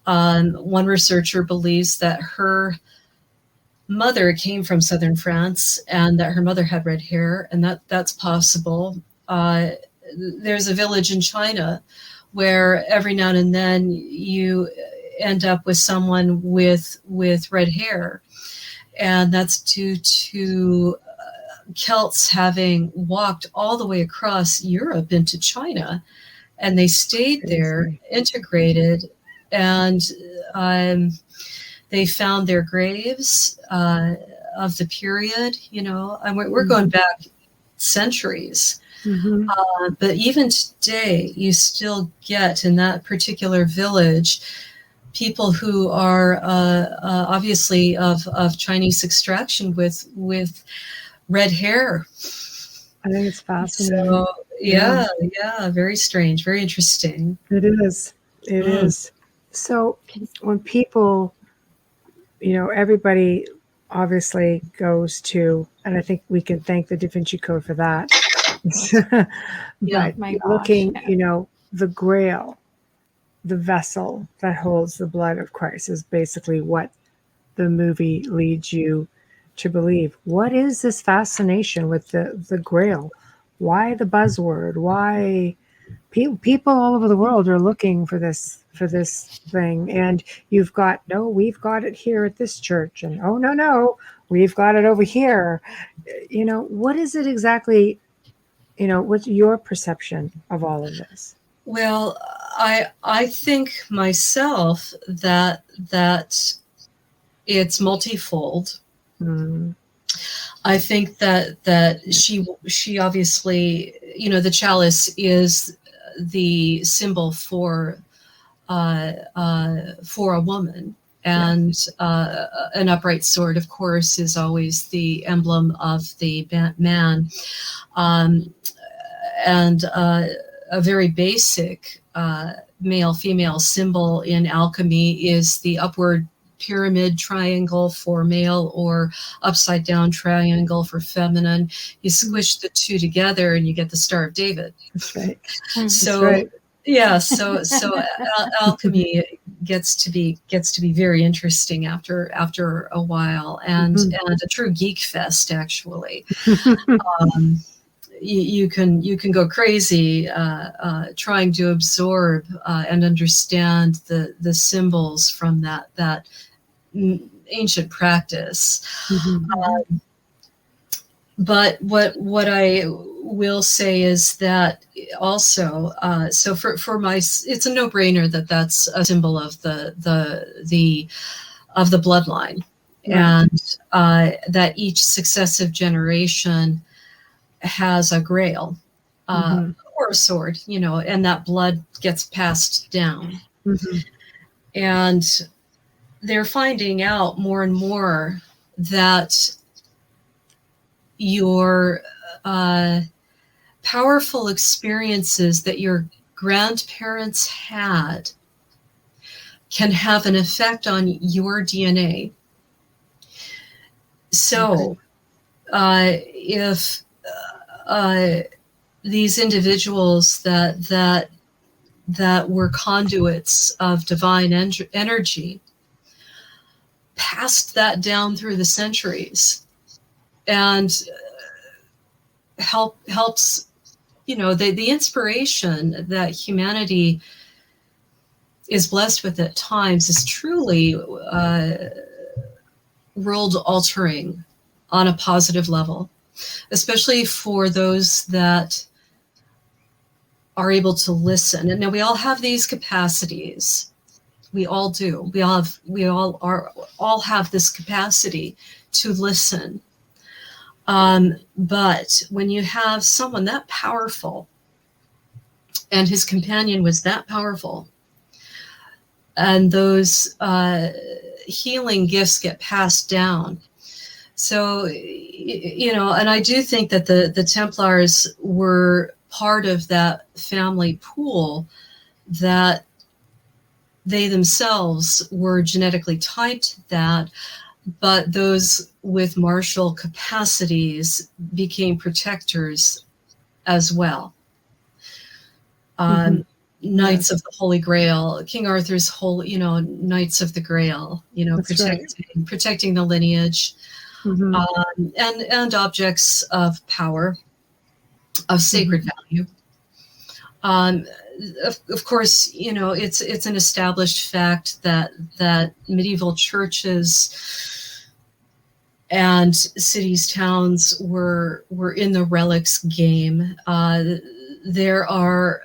One researcher believes that her mother came from southern France and that her mother had red hair, and that's possible. There's a village in China where every now and then you end up with someone with red hair, and that's due to Celts having walked all the way across Europe into China, and they stayed there, integrated, and they found their graves of the period, and we're going back centuries. Mm-hmm. But even today, you still get in that particular village people who are obviously of Chinese extraction with red hair. I think it's fascinating. So, yeah, very strange, very interesting. It is. It is. So when people, everybody obviously goes to, and I think we can thank the Da Vinci Code for that. But looking, the Grail, the vessel that holds the blood of Christ, is basically what the movie leads you to believe. What is this fascination with the Grail? Why the buzzword? Why people all over the world are looking for this thing? And you've got, no, we've got it here at this church, and oh no, we've got it over here. What is it exactly? What's your perception of all of this? Well, I think myself that it's multifold. I think that she obviously, the chalice is the symbol for a woman, and an upright sword, of course, is always the emblem of the man, and a very basic male-female symbol in alchemy is the upward pyramid triangle for male, or upside down triangle for feminine. You squish the two together and you get the Star of David. That's right. So That's right. yeah, so alchemy gets to be very interesting after a while, and a true geek fest, actually. You can go crazy trying to absorb and understand the symbols from that ancient practice. But what I will say is that also, so for my, it's a no-brainer that that's a symbol of the bloodline, and that each successive generation has a grail or a sword, and that blood gets passed down. And they're finding out more and more that your powerful experiences that your grandparents had can have an effect on your DNA. So if these individuals that were conduits of divine energy passed that down through the centuries, and helps, the inspiration that humanity is blessed with at times is truly world altering on a positive level, especially for those that are able to listen. And now we all have these capacities. We all do. We all have this capacity to listen. But when you have someone that powerful, and his companion was that powerful, and those healing gifts get passed down. So, and I do think that the Templars were part of that family pool, that they themselves were genetically tied to that, but those with martial capacities became protectors as well. Knights of the Holy Grail, King Arthur's whole, Knights of the Grail, protecting the lineage, and objects of power, of sacred value. Of course, it's an established fact that medieval churches and cities, towns were in the relics game. There are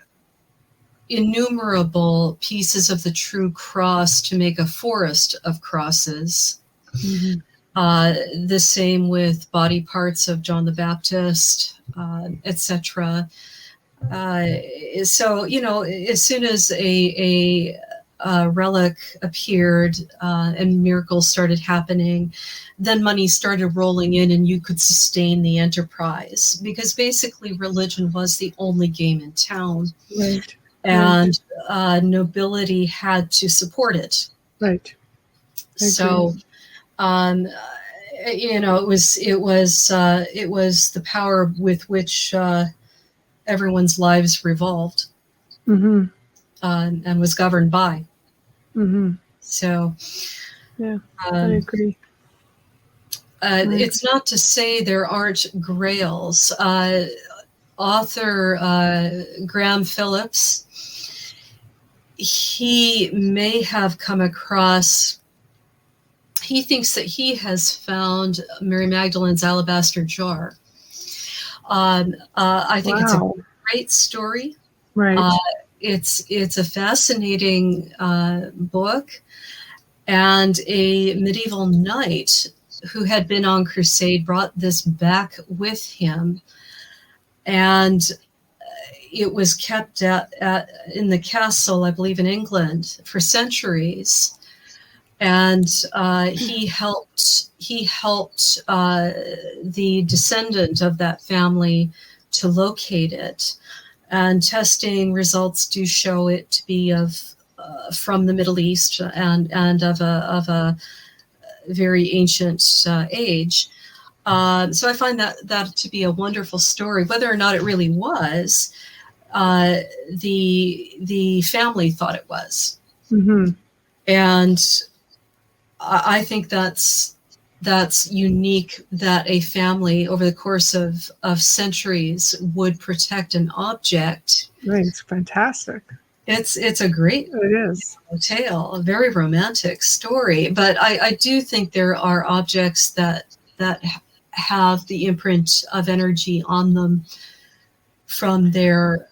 innumerable pieces of the true cross to make a forest of crosses. The same with body parts of John the Baptist, etc. So, as soon as a relic appeared and miracles started happening, then money started rolling in, and you could sustain the enterprise, because basically religion was the only game in town. Right. And nobility had to support it. Right. So, it was the power with which everyone's lives revolved. Mm-hmm. And was governed by. Mm-hmm. So, Yeah, I agree. Right. It's not to say there aren't grails. Author Graham Phillips, he may have come across, he thinks that he has found Mary Magdalene's alabaster jar. I think it's a great story. Right. It's a fascinating book, and a medieval knight who had been on crusade brought this back with him, and it was kept in the castle, I believe, in England for centuries. And he helped the descendant of that family to locate it. And testing results do show it to be from the Middle East and of a very ancient age. So I find that to be a wonderful story. Whether or not it really was, the family thought it was. Mm-hmm. And I think that's unique, that a family over the course of centuries would protect an object. Right, it's fantastic. It's a great tale, a very romantic story. But I do think there are objects that have the imprint of energy on them from their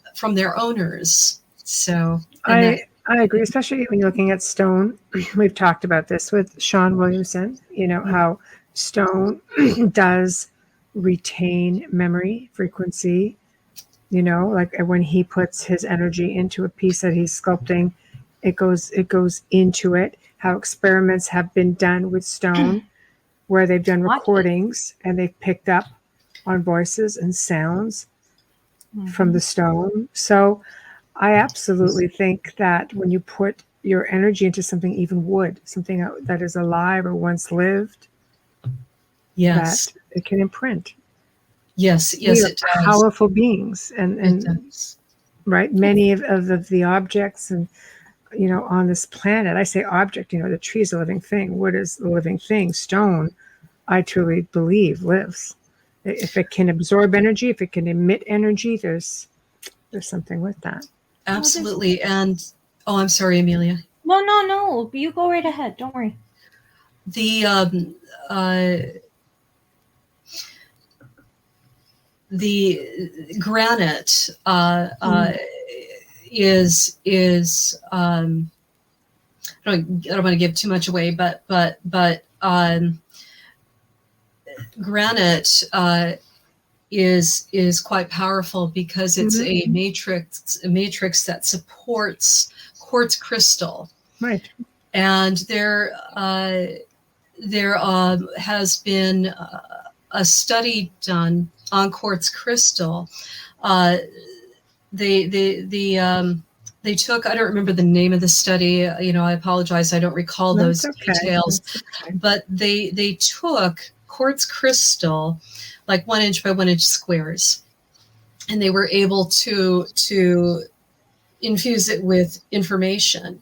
owners. So I agree, especially when you're looking at stone. We've talked about this with Sean Williamson, how stone does retain memory, frequency, like when he puts his energy into a piece that he's sculpting, it goes into it. How experiments have been done with stone where they've done recordings and they've picked up on voices and sounds from the stone. So I absolutely think that when you put your energy into something, even wood, something that is alive or once lived, yes, that it can imprint. Yes, it does. Powerful beings, and right, many of the objects and on this planet. I say object. The tree is a living thing. Wood is a living thing. Stone, I truly believe, lives. If it can absorb energy, if it can emit energy, there's something with that. Absolutely. And I'm sorry, Amelia. No. You go right ahead. Don't worry. The granite is I don't want to give too much away, but granite is quite powerful because it's a matrix that supports quartz crystal. Right. And there has been a study done on quartz crystal. They took, I don't remember the name of the study, I apologize, I don't recall those details, but they took quartz crystal, like 1 inch by 1 inch squares, and they were able to infuse it with information.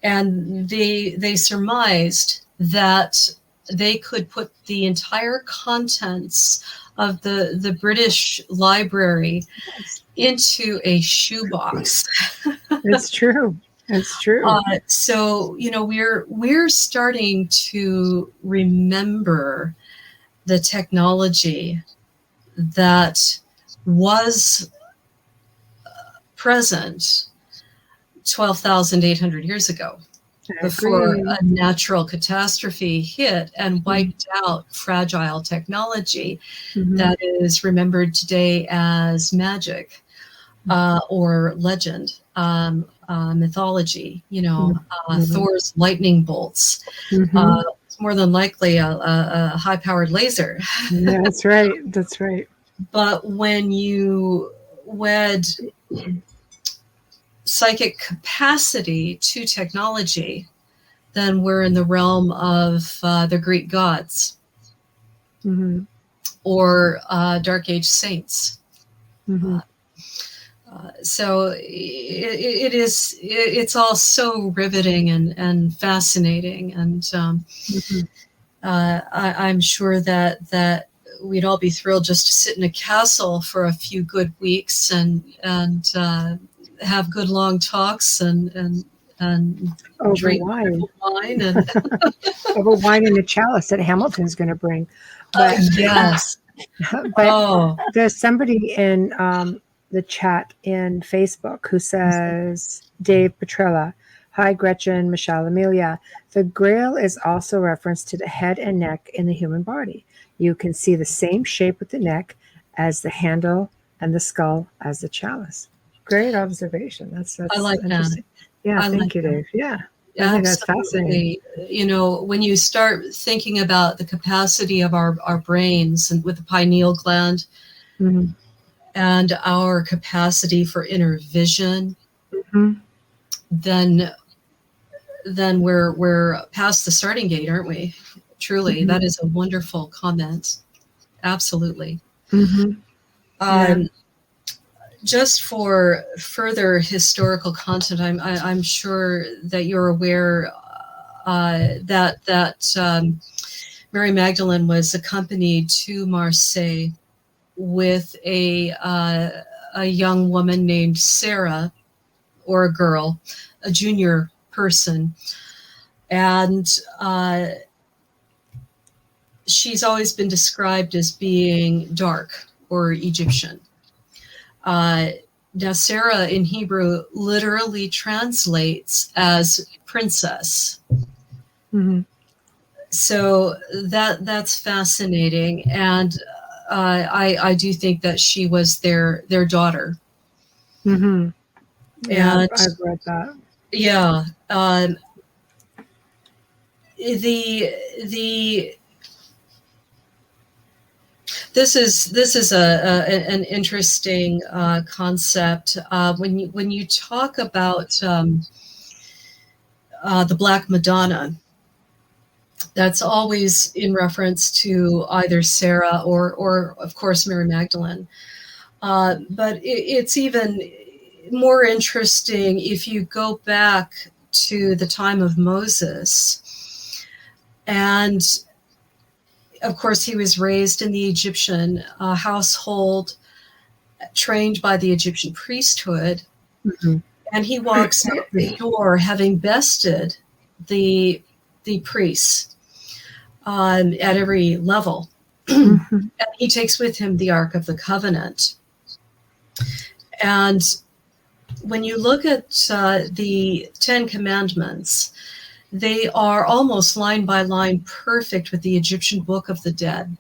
And they surmised that they could put the entire contents of the British Library into a shoebox. It's true. It's true. So we're starting to remember the technology that was present 12,800 years ago, before a natural catastrophe hit and wiped out fragile technology that is remembered today as magic or legend, mythology, Thor's lightning bolts, more than likely a high-powered laser. Yeah, that's right. That's right. But when you wed psychic capacity to technology, then we're in the realm of the Greek gods or Dark Age saints. So it's all so riveting and fascinating, and I'm sure that we'd all be thrilled just to sit in a castle for a few good weeks and have good long talks and Over drink wine. wine and Over wine in a chalice that Hamilton's going to bring. But yes. but there's somebody in the chat in Facebook who says, Dave Petrella, hi Gretchen, Michelle, Amelia. The Grail is also referenced to the head and neck in the human body. You can see the same shape with the neck as the handle and the skull as the chalice. Great observation. That's I like interesting. that. Yeah, I thank like you, that. Dave. Yeah. I think that's fascinating. You know, when you start thinking about the capacity of our brains and with the pineal gland and our capacity for inner vision, then we're past the starting gate, aren't we? Truly, that is a wonderful comment. Absolutely. Just for further historical content, I'm sure that you're aware that Mary Magdalene was accompanied to Marseille with a young woman named Sarah, or a girl, a junior person, and she's always been described as being dark or Egyptian. Now, Sarah in Hebrew literally translates as princess. So that's fascinating, and I do think that she was their daughter. Yeah, and I've read that. Yeah, this is an interesting concept when you talk about the Black Madonna. That's always in reference to either Sarah or of course Mary Magdalene. But it's even more interesting if you go back to the time of Moses. And of course, he was raised in the Egyptian household, trained by the Egyptian priesthood. And he walks out the door having bested the priests at every level. And he takes with him the Ark of the Covenant. And when you look at the Ten Commandments, they are almost line by line perfect with the Egyptian Book of the Dead,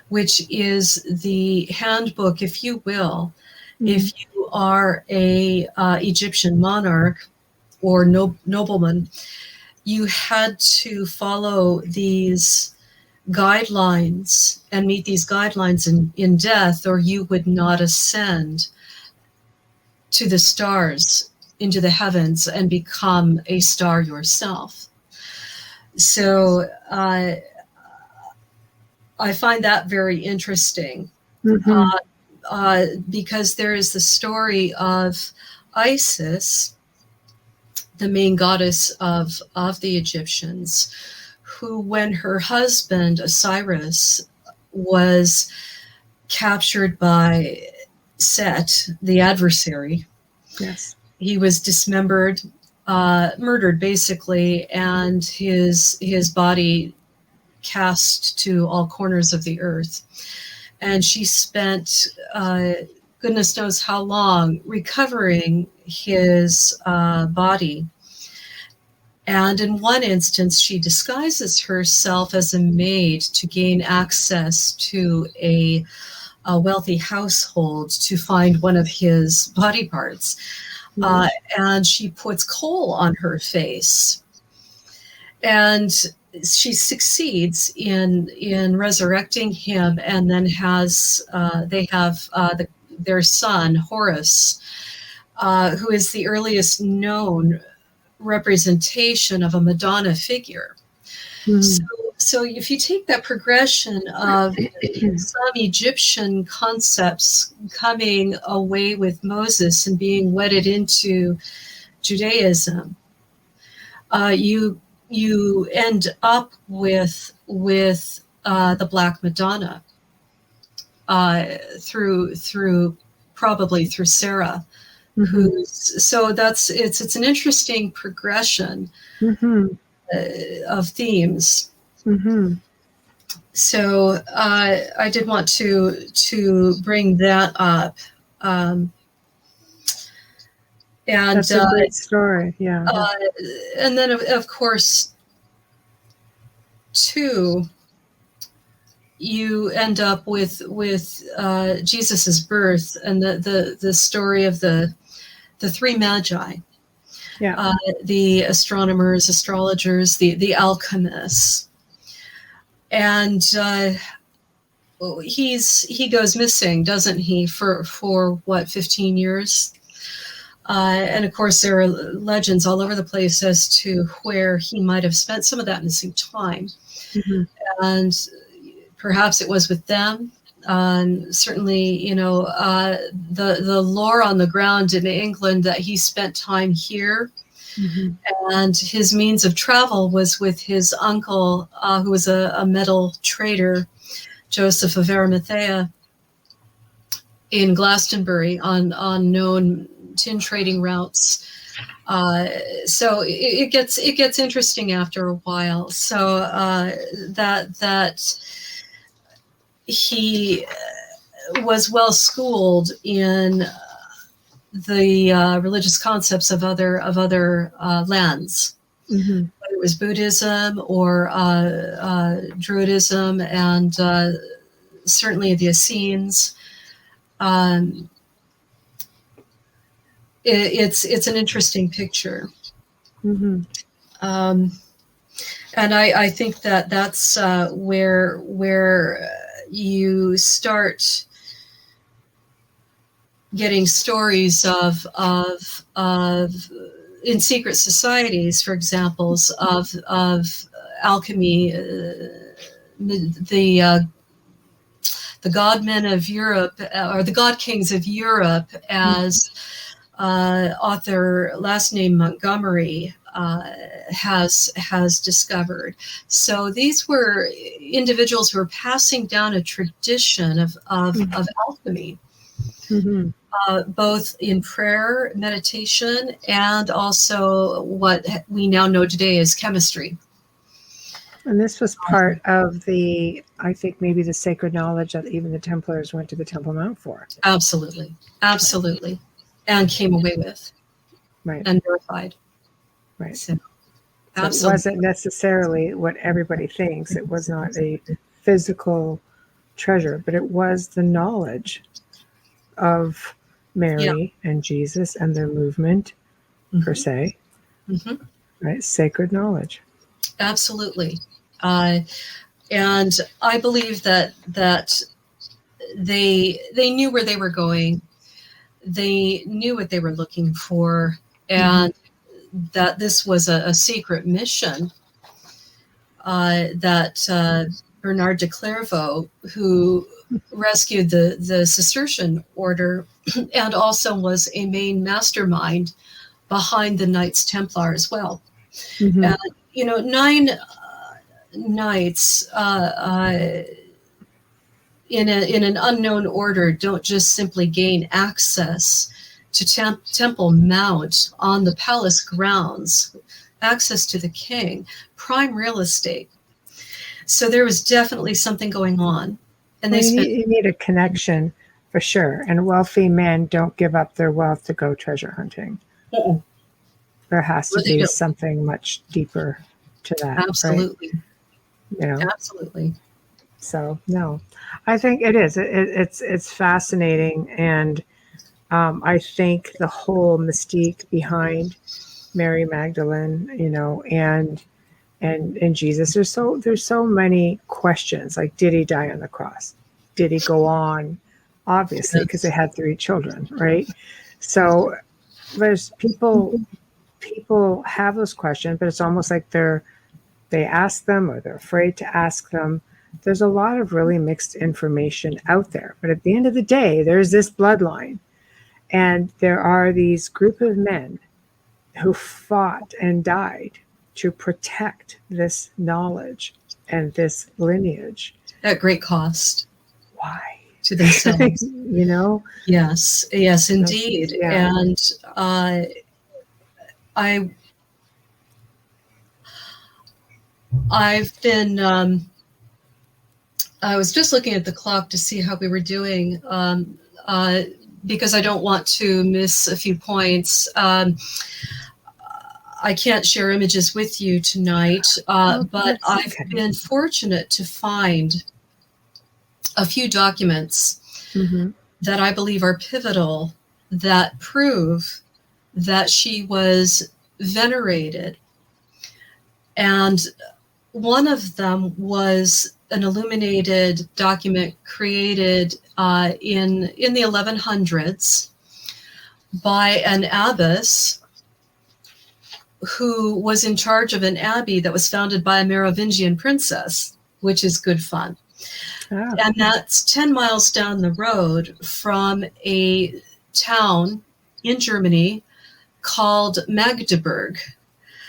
which is the handbook, if you will, if you are a Egyptian monarch or nobleman, you had to follow these guidelines and meet these guidelines in death, or you would not ascend to the stars, into the heavens, and become a star yourself. So I find that very interesting because there is the story of Isis, the main goddess of the Egyptians, who, when her husband Osiris was captured by Set, the adversary, yes, he was dismembered, murdered basically, and his body cast to all corners of the earth. And she spent goodness knows how long recovering his body. And in one instance, she disguises herself as a maid to gain access to a wealthy household to find one of his body parts. And she puts coal on her face. And she succeeds in resurrecting him, and then they have their son, Horus, who is the earliest known representation of a Madonna figure. So So if you take that progression of some Egyptian concepts coming away with Moses and being wedded into Judaism, you end up with the Black Madonna through probably through Sarah, so it's an interesting progression of themes. So I did want to bring that up. And that's a great story. Yeah. And then of course, too, you end up with Jesus's birth and the story of the three magi. Yeah. The astronomers, astrologers, the alchemists. And he goes missing, doesn't he, for what, 15 years? And of course, there are legends all over the place as to where he might have spent some of that missing time. And perhaps it was with them. Certainly, the lore on the ground in England that he spent time here. And his means of travel was with his uncle, who was a metal trader, Joseph of Arimathea, in Glastonbury on known tin trading routes. So it gets interesting after a while. So that he was well schooled in the religious concepts of other lands, whether it was Buddhism or Druidism, and certainly the Essenes. It's an interesting picture. And I think that's where you start getting stories of in secret societies, for examples of alchemy, the godmen of Europe, or the god kings of Europe, as author last name Montgomery has discovered. So these were individuals who were passing down a tradition of alchemy, both in prayer, meditation, and also what we now know today as chemistry. And this was part of I think maybe the sacred knowledge that even the Templars went to the Temple Mount for. Absolutely. And came away with. Right. And verified. Right. So it wasn't necessarily what everybody thinks. It was not a physical treasure, but it was the knowledge of Mary and Jesus and their movement, per se. Right? Sacred knowledge. Absolutely. And I believe that they knew where they were going. They knew what they were looking for, and that this was a secret mission that Bernard de Clairvaux, who rescued the Cistercian order and also was a main mastermind behind the Knights Templar as well. And, 9 knights in an unknown order don't just simply gain access to Temple Mount on the palace grounds, access to the king, prime real estate. So there was definitely something going on. And you need a connection for sure. And wealthy men don't give up their wealth to go treasure hunting. There has to be something much deeper to that. Absolutely. Right? Absolutely. So no, I think it is. It's fascinating, and I think the whole mystique behind Mary Magdalene, and Jesus. There's so many questions. Like, did he die on the cross? Did he go on? Obviously, because they had 3 children, right? So there's people have those questions, but it's almost like they're they ask them or they're afraid to ask them. There's a lot of really mixed information out there. But at the end of the day, there's this bloodline. And there are these group of men who fought and died to protect this knowledge and this lineage. At great cost. Why? To themselves. You know? Yes, indeed. Yeah. And I've been, I was just looking at the clock to see how we were doing, because I don't want to miss a few points. I can't share images with you tonight, but I've been fortunate to find a few documents that I believe are pivotal, that prove that she was venerated. And one of them was an illuminated document created in the 1100s by an abbess who was in charge of an abbey that was founded by a Merovingian princess, which is good fun. Oh. And that's 10 miles down the road from a town in Germany called Magdeburg.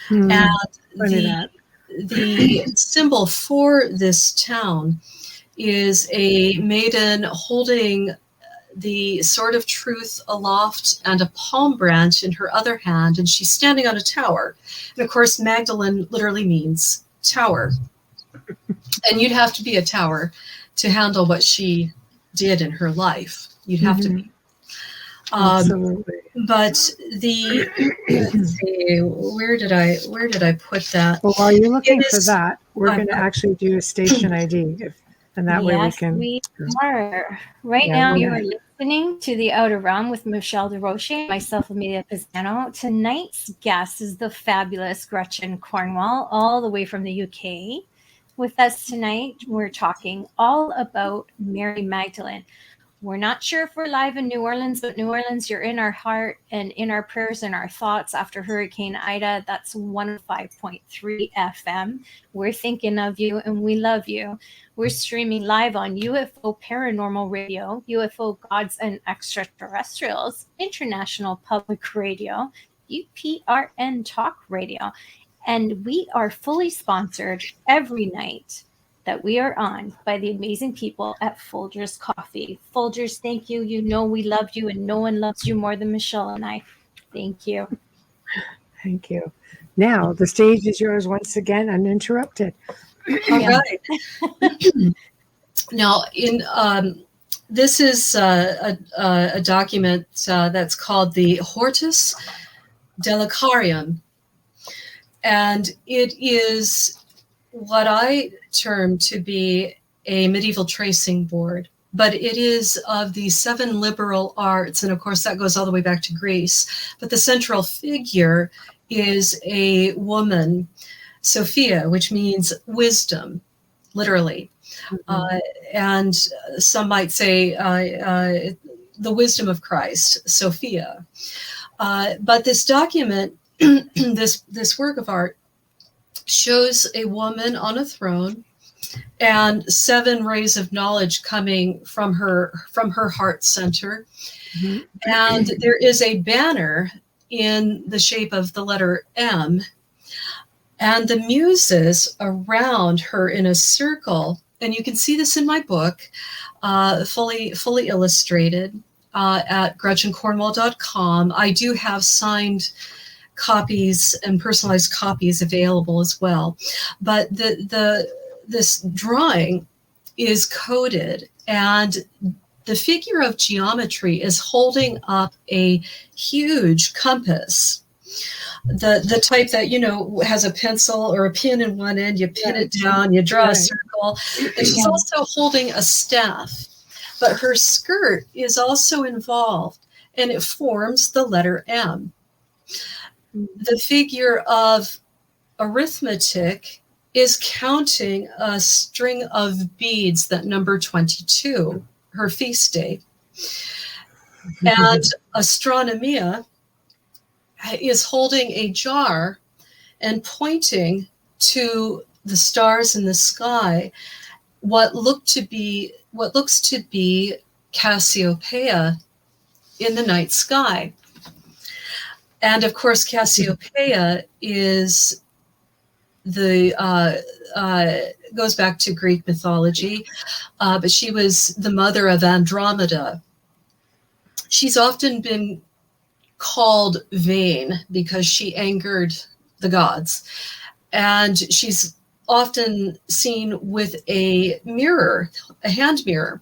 And the symbol for this town is a maiden holding the sword of truth aloft and a palm branch in her other hand, and she's standing on a tower. And of course, Magdalene literally means tower. And you'd have to be a tower to handle what she did in her life. You'd have to be. Absolutely. But the let's see, where did I put that? Well, while you're looking for that, we're going to actually do a station ID, and that way we can. We are. Right now, you are listening to The Outer Realm with Michelle Desrochers, myself, Amelia Pisano. Tonight's guest is the fabulous Gretchen Cornwall, all the way from the UK. With us tonight, we're talking all about Mary Magdalene. We're not sure if we're live in New Orleans, but New Orleans, you're in our heart and in our prayers and our thoughts after Hurricane Ida. That's 105.3 FM. We're thinking of you and we love you. We're streaming live on UFO Paranormal Radio, UFO Gods and Extraterrestrials, International Public Radio, UPRN Talk Radio. And we are fully sponsored every night that we are on by the amazing people at Folgers Coffee. Folgers, thank you. You know we love you, and no one loves you more than Michelle and I. Thank you. Thank you. Now, the stage is yours once again, uninterrupted. All right. Now, this is a document that's called the Hortus Delicarium, and it is what I term to be a medieval tracing board, but it is of the 7 liberal arts. And of course, that goes all the way back to Greece. But the central figure is a woman, Sophia, which means wisdom, literally. And some might say the wisdom of Christ, Sophia. But this document, this work of art, shows a woman on a throne and 7 rays of knowledge coming from her heart center. And there is a banner in the shape of the letter M, and the muses around her in a circle. And you can see this in my book, fully illustrated at GretchenCornwall.com. I do have signed copies and personalized copies available as well, but this drawing is coded, and the figure of geometry is holding up a huge compass, the type that has a pencil or a pin in one end. You pin it down, you draw a circle, and she's also holding a staff, but her skirt is also involved, and it forms the letter M. The figure of arithmetic is counting a string of beads that number 22, her feast day. And Astronomia is holding a jar and pointing to the stars in the sky, what looks to be Cassiopeia in the night sky. And of course, Cassiopeia is goes back to Greek mythology, but she was the mother of Andromeda. She's often been called vain because she angered the gods. And she's often seen with a mirror, a hand mirror.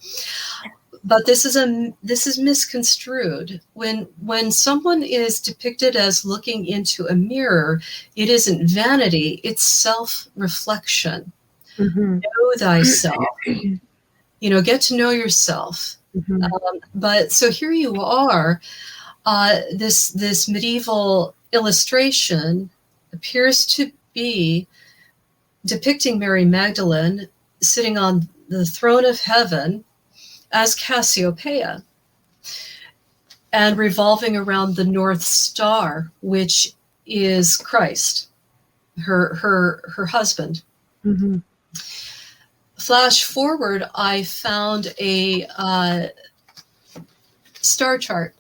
But this is misconstrued. When someone is depicted as looking into a mirror, it isn't vanity, it's self-reflection. Know thyself. Get to know yourself. But so here you are. This medieval illustration appears to be depicting Mary Magdalene sitting on the throne of heaven as Cassiopeia and revolving around the North Star, which is Christ, her husband. Flash forward, I found a star chart,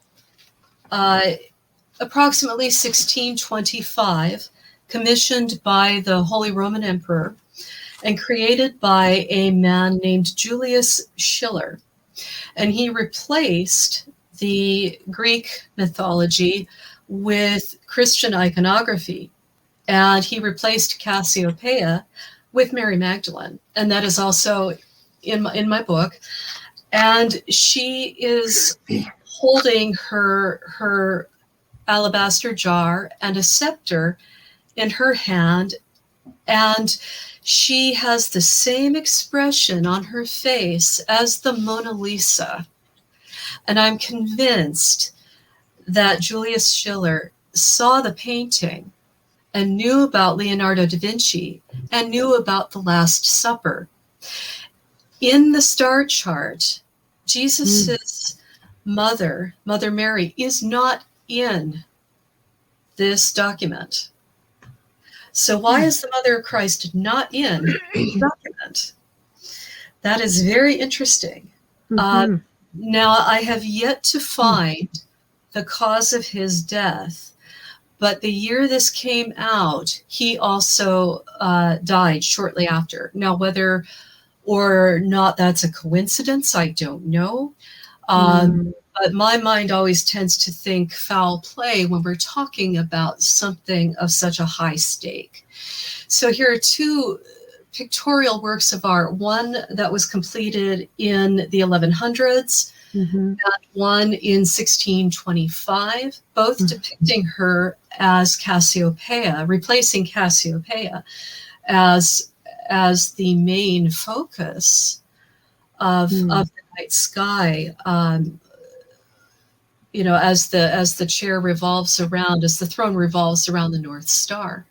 approximately 1625, commissioned by the Holy Roman Emperor and created by a man named Julius Schiller. And he replaced the Greek mythology with Christian iconography. And he replaced Cassiopeia with Mary Magdalene. And that is also in my book. And she is holding her alabaster jar and a scepter in her hand. And she has the same expression on her face as the Mona Lisa. And I'm convinced that Julius Schiller saw the painting and knew about Leonardo da Vinci and knew about the Last Supper. In the star chart, Jesus's mother, Mother Mary, is not in this document. So why is the Mother of Christ not in the document? That is very interesting. Now, I have yet to find the cause of his death, but the year this came out, he also died shortly after. Now, whether or not that's a coincidence, I don't know. But my mind always tends to think foul play when we're talking about something of such a high stake. So here are two pictorial works of art, one that was completed in the 1100s, and one in 1625, both depicting her as Cassiopeia, replacing Cassiopeia as the main focus of the night sky. As the chair revolves around, as the throne revolves around the North Star.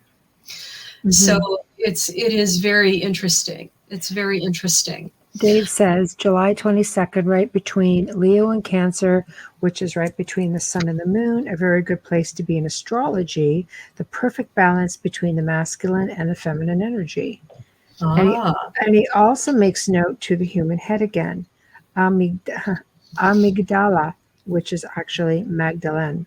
So it is very interesting. It's very interesting. Dave says July 22nd, right between Leo and Cancer, which is right between the sun and the moon, a very good place to be in astrology, the perfect balance between the masculine and the feminine energy. And he also makes note to the human head again, amygdala, which is actually Magdalene.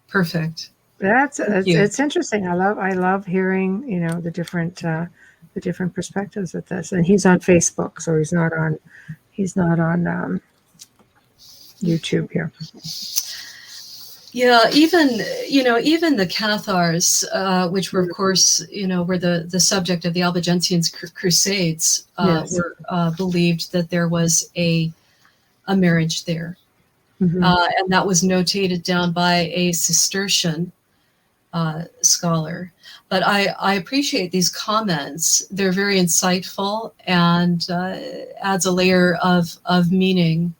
Perfect. It's interesting. I love hearing the different perspectives of this. And he's on Facebook, so he's not on YouTube here. Yeah, even the Cathars, which were, of course, were the subject of the Albigensian Crusades, were believed that there was a marriage there. And that was notated down by a Cistercian scholar. But I appreciate these comments. They're very insightful and adds a layer of meaning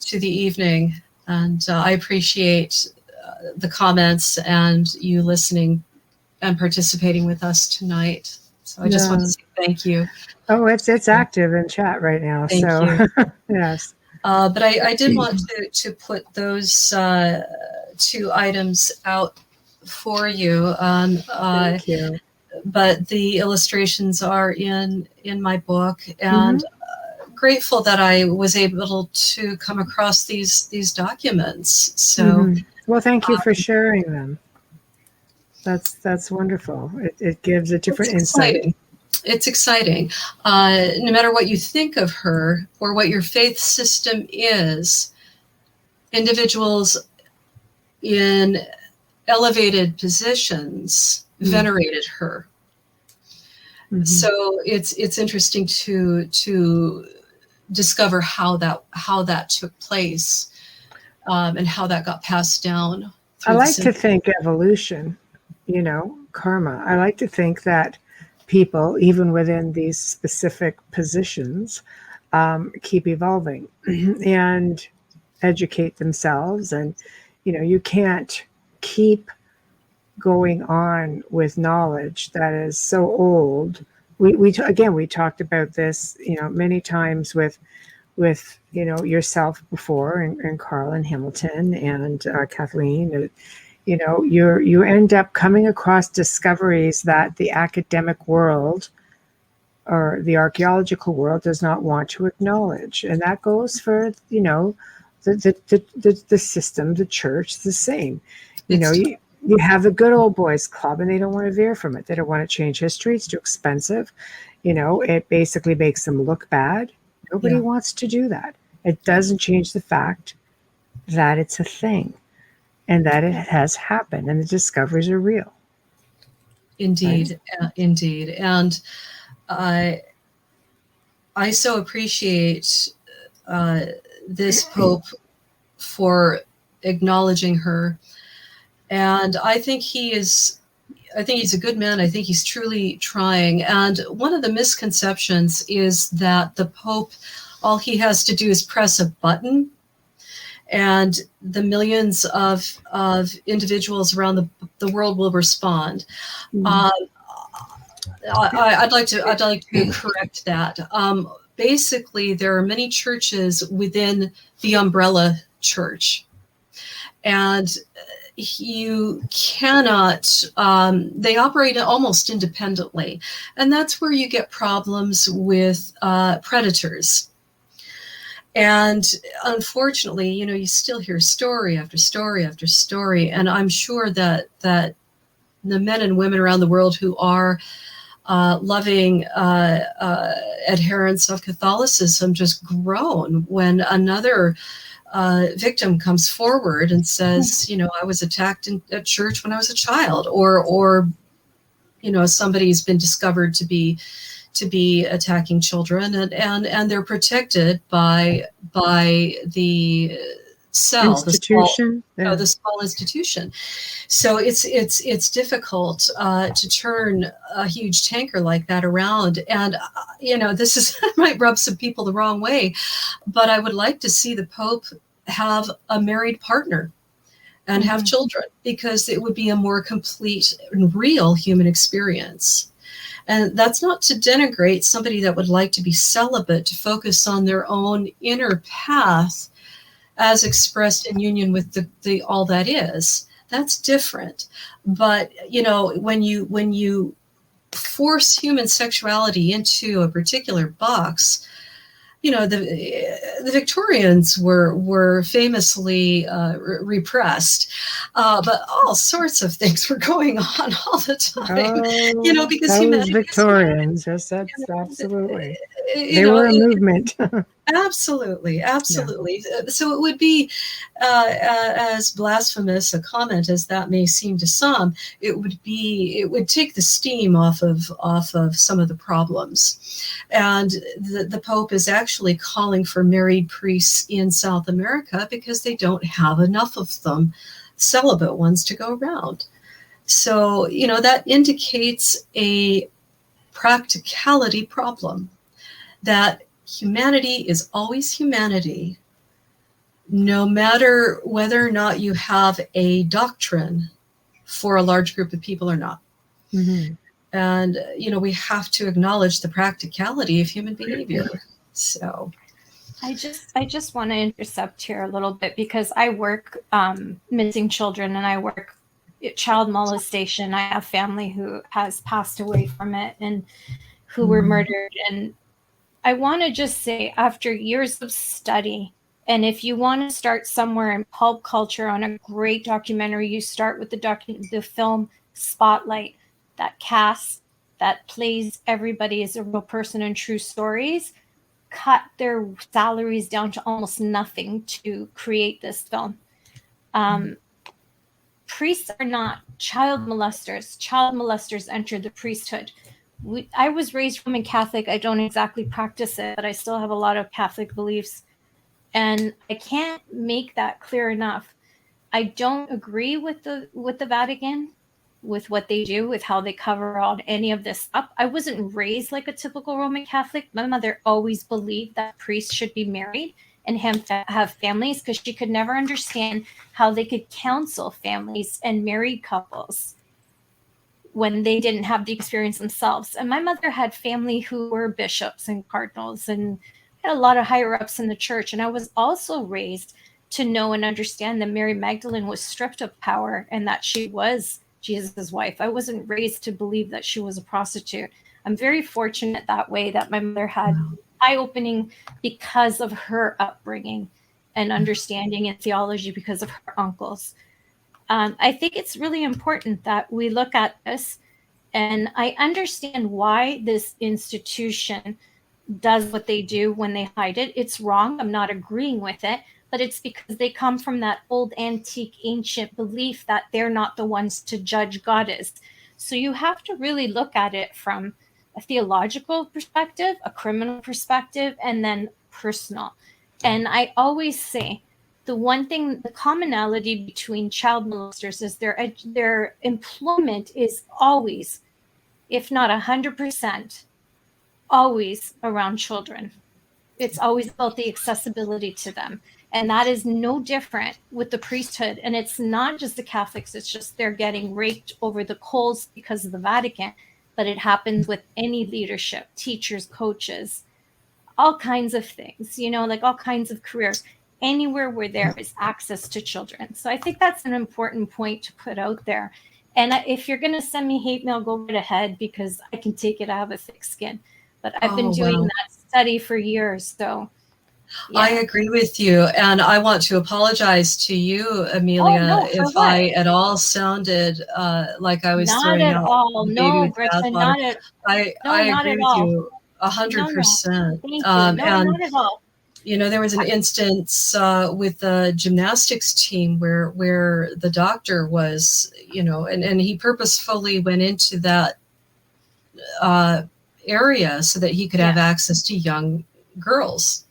to the evening. And I appreciate the comments and you listening and participating with us tonight. So I just want to say thank you. Oh, it's active in chat right now. Thank you. Yes. But I did want to put those two items out for you. Thank you. but the illustrations are in my book, and grateful that I was able to come across these documents. So, well, thank you for sharing them. That's wonderful. It gives a different insight. It's exciting. No matter what you think of her or what your faith system is, individuals in elevated positions venerated her. So it's interesting to discover how that took place, and how that got passed down. I like to think evolution, karma. I like to think that people, even within these specific positions, keep evolving and educate themselves. And, you can't keep going on with knowledge that is so old. We talked about this, many times with yourself before, and Carl and Hamilton and Kathleen. You end up coming across discoveries that the academic world or the archaeological world does not want to acknowledge, and that goes for the system, the church, the same. You have the good old boys club, and they don't want to veer from it. They don't want to change history. It's too expensive. It basically makes them look bad. Nobody wants to do that. It doesn't change the fact that it's a thing and that it has happened and the discoveries are real. Indeed, right? Indeed. And I so appreciate this Pope for acknowledging her. And I think he's a good man. I think he's truly trying. And one of the misconceptions is that the Pope, all he has to do is press a button, and the millions of individuals around the world will respond. I'd like to correct that. Basically, there are many churches within the umbrella church, and you cannot, they operate almost independently. And that's where you get problems with predators. And unfortunately, you still hear story after story after story. And I'm sure that the men and women around the world who are loving adherents of Catholicism just groan when another victim comes forward and says, I was attacked at church when I was a child, or somebody's been discovered to be attacking children, and they're protected by the cell, institution, the small institution. So it's difficult to turn a huge tanker like that around. And this might rub some people the wrong way, but I would like to see the Pope have a married partner and have children, because it would be a more complete and real human experience. And that's not to denigrate somebody that would like to be celibate, to focus on their own inner path as expressed in union with the all that is. That's different. But when you force human sexuality into a particular box, the Victorians were famously repressed, but all sorts of things were going on all the time. Because those Victorians, yes, that's absolutely. They were a movement. Absolutely. Yeah. So it would be as blasphemous a comment as that may seem to some. It would take the steam off of some of the problems. And the Pope is actually calling for married priests in South America because they don't have enough of them, celibate ones, to go around. So, that indicates a practicality problem, that humanity is always humanity, no matter whether or not you have a doctrine for a large group of people or not. And, we have to acknowledge the practicality of human behavior. So I just want to intercept here a little bit, because I work missing children, and I work child molestation. I have family who has passed away from it and who were murdered. And I want to just say, after years of study, and if you want to start somewhere in pulp culture on a great documentary, you start with the film Spotlight, that cast that plays everybody as a real person and true stories, cut their salaries down to almost nothing to create this film. Priests are not child molesters. Child molesters enter the priesthood. I was raised Roman Catholic. I don't exactly practice it, but I still have a lot of Catholic beliefs. And I can't make that clear enough. I don't agree with the Vatican, with what they do, with how they cover all any of this up. I wasn't raised like a typical Roman Catholic. My mother always believed that priests should be married and have families, because she could never understand how they could counsel families and married couples when they didn't have the experience themselves. And my mother had family who were bishops and cardinals and had a lot of higher ups in the church. And I was also raised to know and understand that Mary Magdalene was stripped of power and that she was Jesus' wife. I wasn't raised to believe that she was a prostitute. I'm very fortunate that way, that my mother had eye-opening because of her upbringing and understanding in theology because of her uncles. I think it's really important that we look at this, and I understand why this institution does what they do when they hide it. It's wrong. I'm not agreeing with it, but it's because they come from that old, antique, ancient belief that they're not the ones to judge God is. So you have to really look at it from a theological perspective, a criminal perspective, and then personal. And I always say, the one thing, the commonality between child molesters is their employment is always, if not 100%, always around children. It's always about the accessibility to them. And that is no different with the priesthood. And it's not just the Catholics, it's just they're getting raked over the coals because of the Vatican. But it happens with any leadership, teachers, coaches, all kinds of things, like all kinds of careers. Anywhere where there is access to children. So I think that's an important point to put out there. And if you're going to send me hate mail, go right ahead, because I can take it. I have a thick skin. But I've been doing that study for years. So yeah. I agree with you. And I want to apologize to you, Amelia, if I at all sounded like I was throwing out the baby with the bathwater. I agree with you 100%. Thank you. Not at all. There was an instance with the gymnastics team where the doctor was, and he purposefully went into that area so that he could have access to young girls,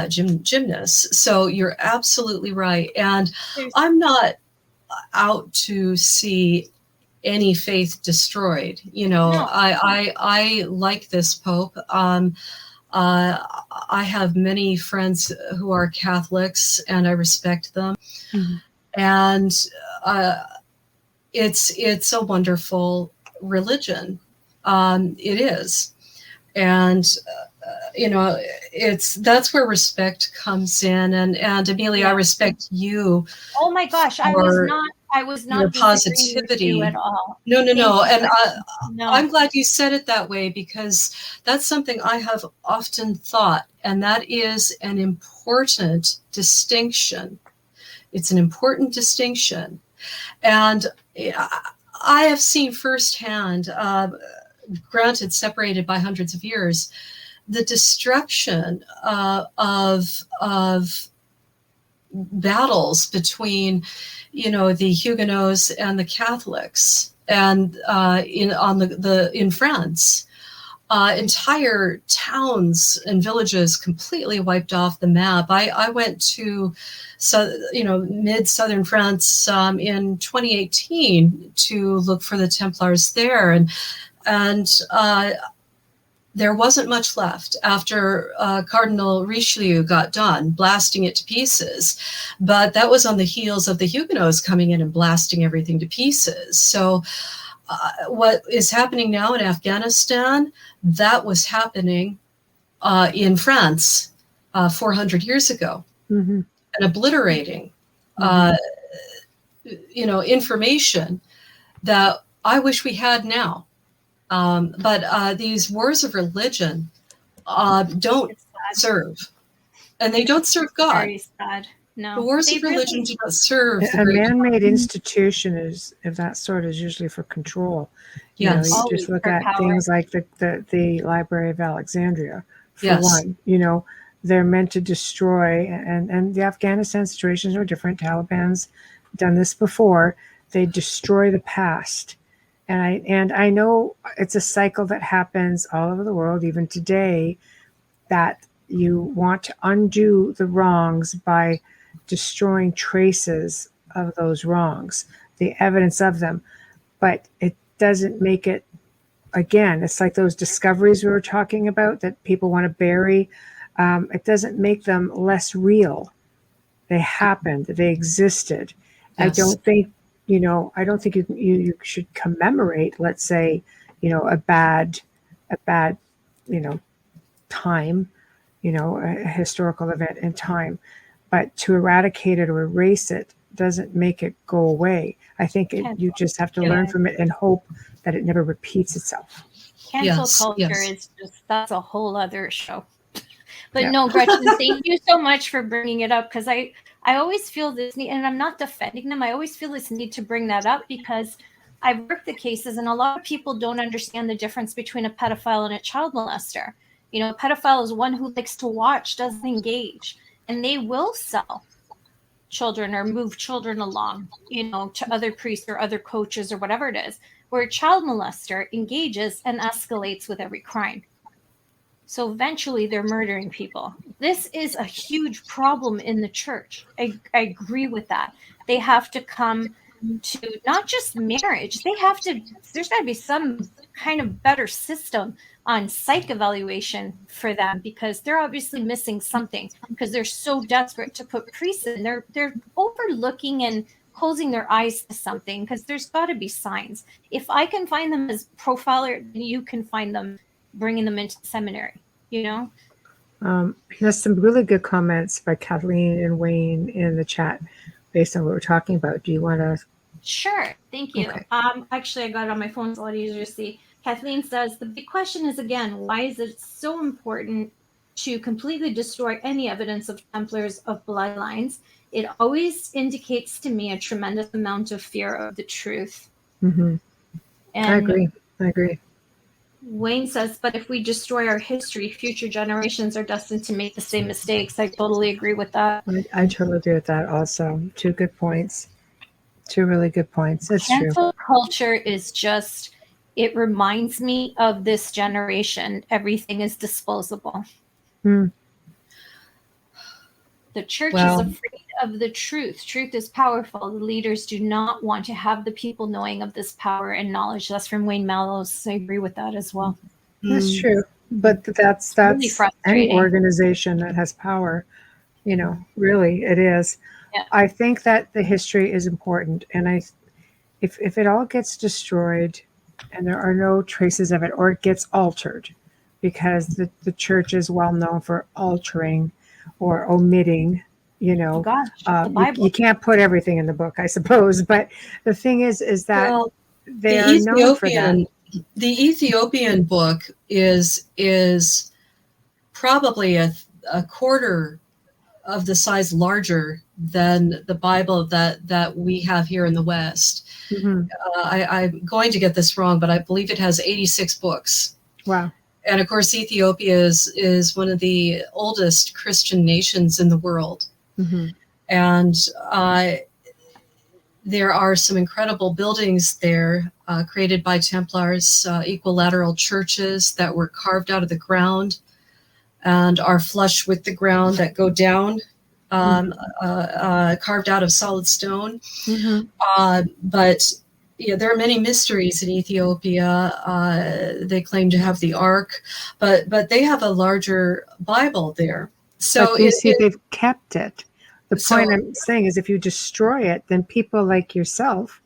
gymnasts. So you're absolutely right. And I'm not out to see any faith destroyed. I like this Pope. I have many friends who are Catholics, and I respect them. Mm-hmm. And it's a wonderful religion. It is, and that's where respect comes in. And Amelia, I respect you. Oh my gosh, I was not your positivity you at all. No. And I'm glad you said it that way, because that's something I have often thought, and that is an important distinction. It's an important distinction. And I have seen firsthand, granted separated by hundreds of years, the destruction of battles between, the Huguenots and the Catholics, and in France, entire towns and villages completely wiped off the map. I went to, mid-southern France in 2018 to look for the Templars there, and there wasn't much left after Cardinal Richelieu got done blasting it to pieces. But that was on the heels of the Huguenots coming in and blasting everything to pieces. So what is happening now in Afghanistan, that was happening in France 400 years ago, and obliterating information that I wish we had now. But these wars of religion don't serve, and they don't serve God. Very sad. No, the wars of religion do not serve the a great man-made institution is of that sort is usually for control. Yes. You Always just look for at power. things like the Library of Alexandria, for Yes. one. They're meant to destroy, and the Afghanistan situations are different. Taliban's done this before. They destroy the past. And I know it's a cycle that happens all over the world, even today, that you want to undo the wrongs by destroying traces of those wrongs, the evidence of them. But it doesn't make it, again, it's like those discoveries we were talking about that people want to bury. It doesn't make them less real. They happened, they existed. Yes. I don't think you should commemorate, let's say, a bad time, a historical event in time, but to eradicate it or erase it doesn't make it go away. I think you just have to learn from it and hope that it never repeats itself. Cancel culture is that's a whole other show. But no, Gretchen, thank you so much for bringing it up, because I always feel this need, and I'm not defending them. I always feel this need to bring that up because I've worked the cases, and a lot of people don't understand the difference between a pedophile and a child molester. A pedophile is one who likes to watch, doesn't engage, and they will sell children or move children along, to other priests or other coaches or whatever it is, where a child molester engages and escalates with every crime. So eventually they're murdering people. This is a huge problem in the church. I agree with that. They have to come to not just marriage. There's got to be some kind of better system on psych evaluation for them, because they're obviously missing something, because they're so desperate to put priests in. They're overlooking and closing their eyes to something, because there's got to be signs. If I can find them as profiler, you can find them bringing them into seminary, There's some really good comments by Kathleen and Wayne in the chat based on what we're talking about. Do you want to? Sure. Thank you. Okay. Actually, I got it on my phone. It's a lot easier to see. Kathleen says, the big question is, again, why is it so important to completely destroy any evidence of Templars of bloodlines? It always indicates to me a tremendous amount of fear of the truth. Mm-hmm. And I agree. Wayne says, but if we destroy our history, future generations are destined to make the same mistakes. I totally agree with that. I totally agree with that also. Two good points. Two really good points. It's true. Cancel culture is just, it reminds me of this generation. Everything is disposable. Hmm. The church is afraid of the truth. Truth is powerful. The leaders do not want to have the people knowing of this power and knowledge. That's from Wayne Mallows. I agree with that as well. That's true. But that's really any organization that has power, really it is. Yeah. I think that the history is important. And if it all gets destroyed and there are no traces of it, or it gets altered, because the church is well known for altering or omitting, the Bible. You can't put everything in the book, I suppose. But the thing is that they are known for that. The Ethiopian book is probably a quarter of the size larger than the Bible that we have here in the West. Mm-hmm. I'm going to get this wrong, but I believe it has 86 books. Wow. And of course, Ethiopia is one of the oldest Christian nations in the world. Mm-hmm. And there are some incredible buildings there created by Templars, equilateral churches that were carved out of the ground and are flush with the ground, that go down, carved out of solid stone. Mm-hmm. But there are many mysteries in Ethiopia. They claim to have the Ark, but they have a larger Bible there. So you see, they've kept it. The point I'm saying is, if you destroy it, then people like yourself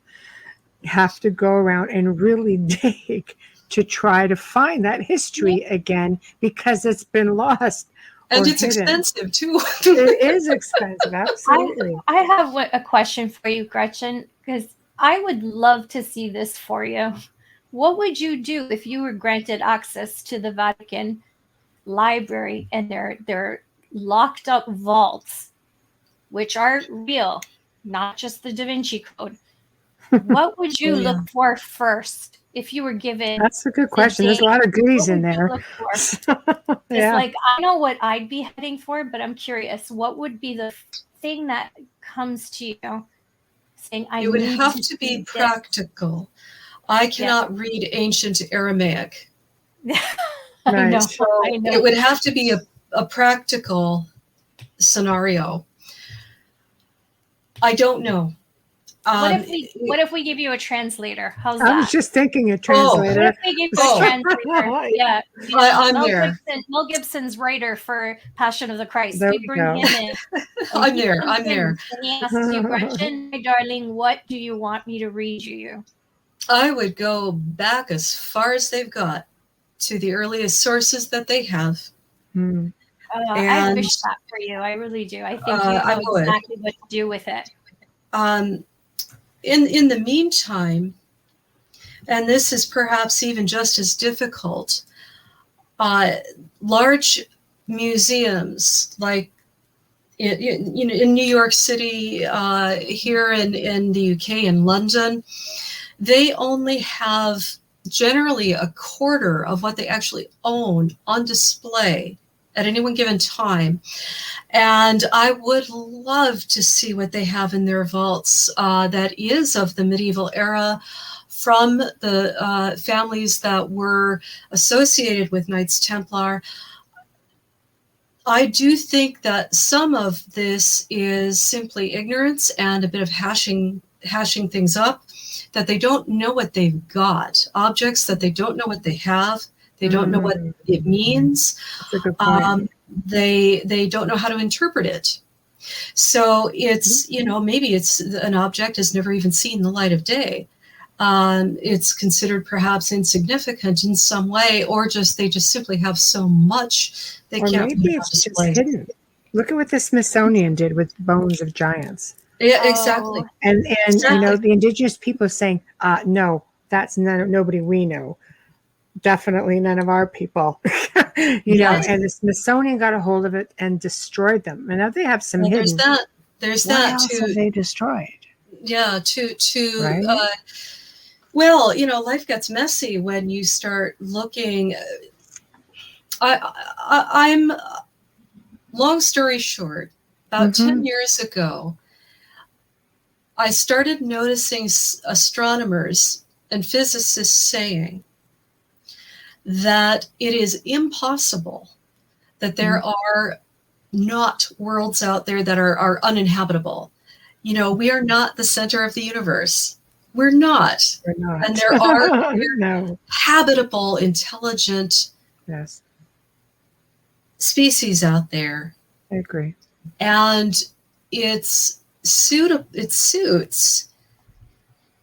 have to go around and really dig to try to find that history again, because it's been lost And or it's hidden. expensive too. It is expensive, absolutely. I have a question for you, Gretchen, because I would love to see this for you. What would you do if you were granted access to the Vatican library and their locked up vaults, which are real, not just the Da Vinci Code? What would you Oh, yeah. look for first if you were given That's a good the question. There's a day? lot of goodies What in would you there. look for? It's Yeah. like, I know what I'd be heading for, but I'm curious. What would be the thing that comes to you saying, I It would need have to to see be this? practical. I cannot read ancient Aramaic. I know. Nice. So I know. it would have to be a practical scenario. I don't know. What if we give you a translator? How's I was that? just thinking a What translator. if we give you a translator? Yeah. You know, I'm there. Mel Gibson's writer for Passion of the Christ. There We we bring go. him in. and I'm he there. comes I'm in there. And he asks you, Gretchen, my darling, what do you want me to read you? I would go back as far as they've got to the earliest sources that they have. Hmm. I And wish that for you. I really do. I think you I know would. exactly what to do with it. In the meantime, and this is perhaps even just as difficult, large museums like in New York City, here in the UK, in London, they only have generally a quarter of what they actually own on display at any one given time. And I would love to see what they have in their vaults that is of the medieval era, from the families that were associated with Knights Templar. I do think that some of this is simply ignorance and a bit of hashing things up, that they don't know what they've got, objects that they don't know what they have, they don't know what it means. That's a good point. They don't know how to interpret it. So it's, maybe it's an object has never even seen the light of day. It's considered perhaps insignificant in some way, or they just simply have so much they Or can't maybe it's just hidden. Look at what the Smithsonian did with bones of giants. Yeah, exactly. And Exactly. the indigenous people saying, no, that's nobody we know. Definitely none of our people. Yes. And the Smithsonian got a hold of it and destroyed them. And now they have some hidden. There's what that else too. have they destroyed? Yeah, Right? Well, life gets messy when you start looking. I'm long story short, about 10 years ago, I started noticing astronomers and physicists saying that it is impossible that there are not worlds out there that are uninhabitable. We are not the center of the universe. We're not. We're not. And there are no. habitable, intelligent species out there. I agree. And it suits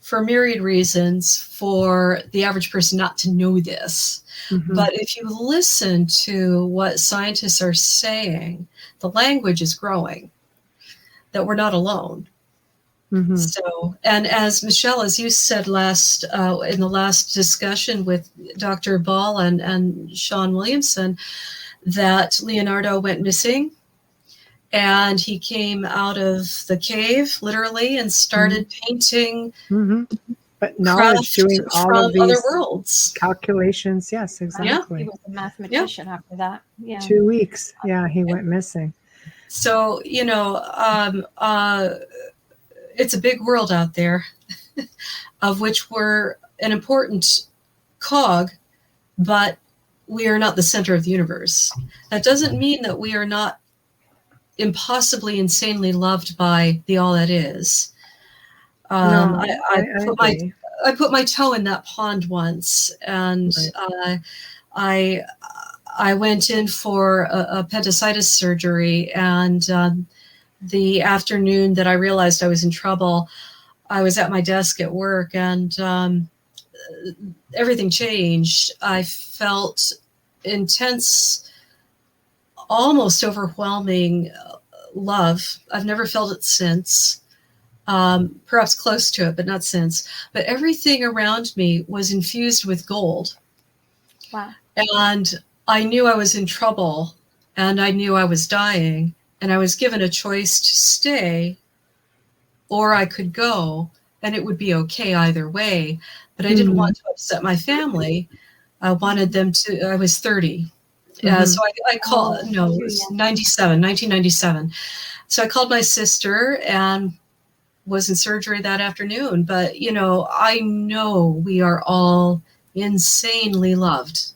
for myriad reasons for the average person not to know this. But if you listen to what scientists are saying, the language is growing, that we're not alone. So, and as Michelle, as you said in the last discussion with Dr. Ball and Sean Williamson, that Leonardo went missing and he came out of the cave literally and started painting. But knowledge, doing all of these other worlds, calculations. Yes, exactly. He was a mathematician after that. Yeah. 2 weeks. Yeah, he went missing. So, it's a big world out there of which we're an important cog, but we are not the center of the universe. That doesn't mean that we are not impossibly, insanely loved by the all that is. I put my toe in that pond once, and I went in for a appendicitis surgery, and the afternoon that I realized I was in trouble, I was at my desk at work, and everything changed. I felt intense almost overwhelming love. I've never felt it since. Perhaps close to it, but not since. But everything around me was infused with gold. Wow. And I knew I was in trouble, and I knew I was dying, and I was given a choice to stay or I could go, and it would be okay either way. But I didn't want to upset my family. I wanted them to, I was 30. So I called, no, it was 1997. So I called my sister and was in surgery that afternoon. But, you know, I know we are all insanely loved.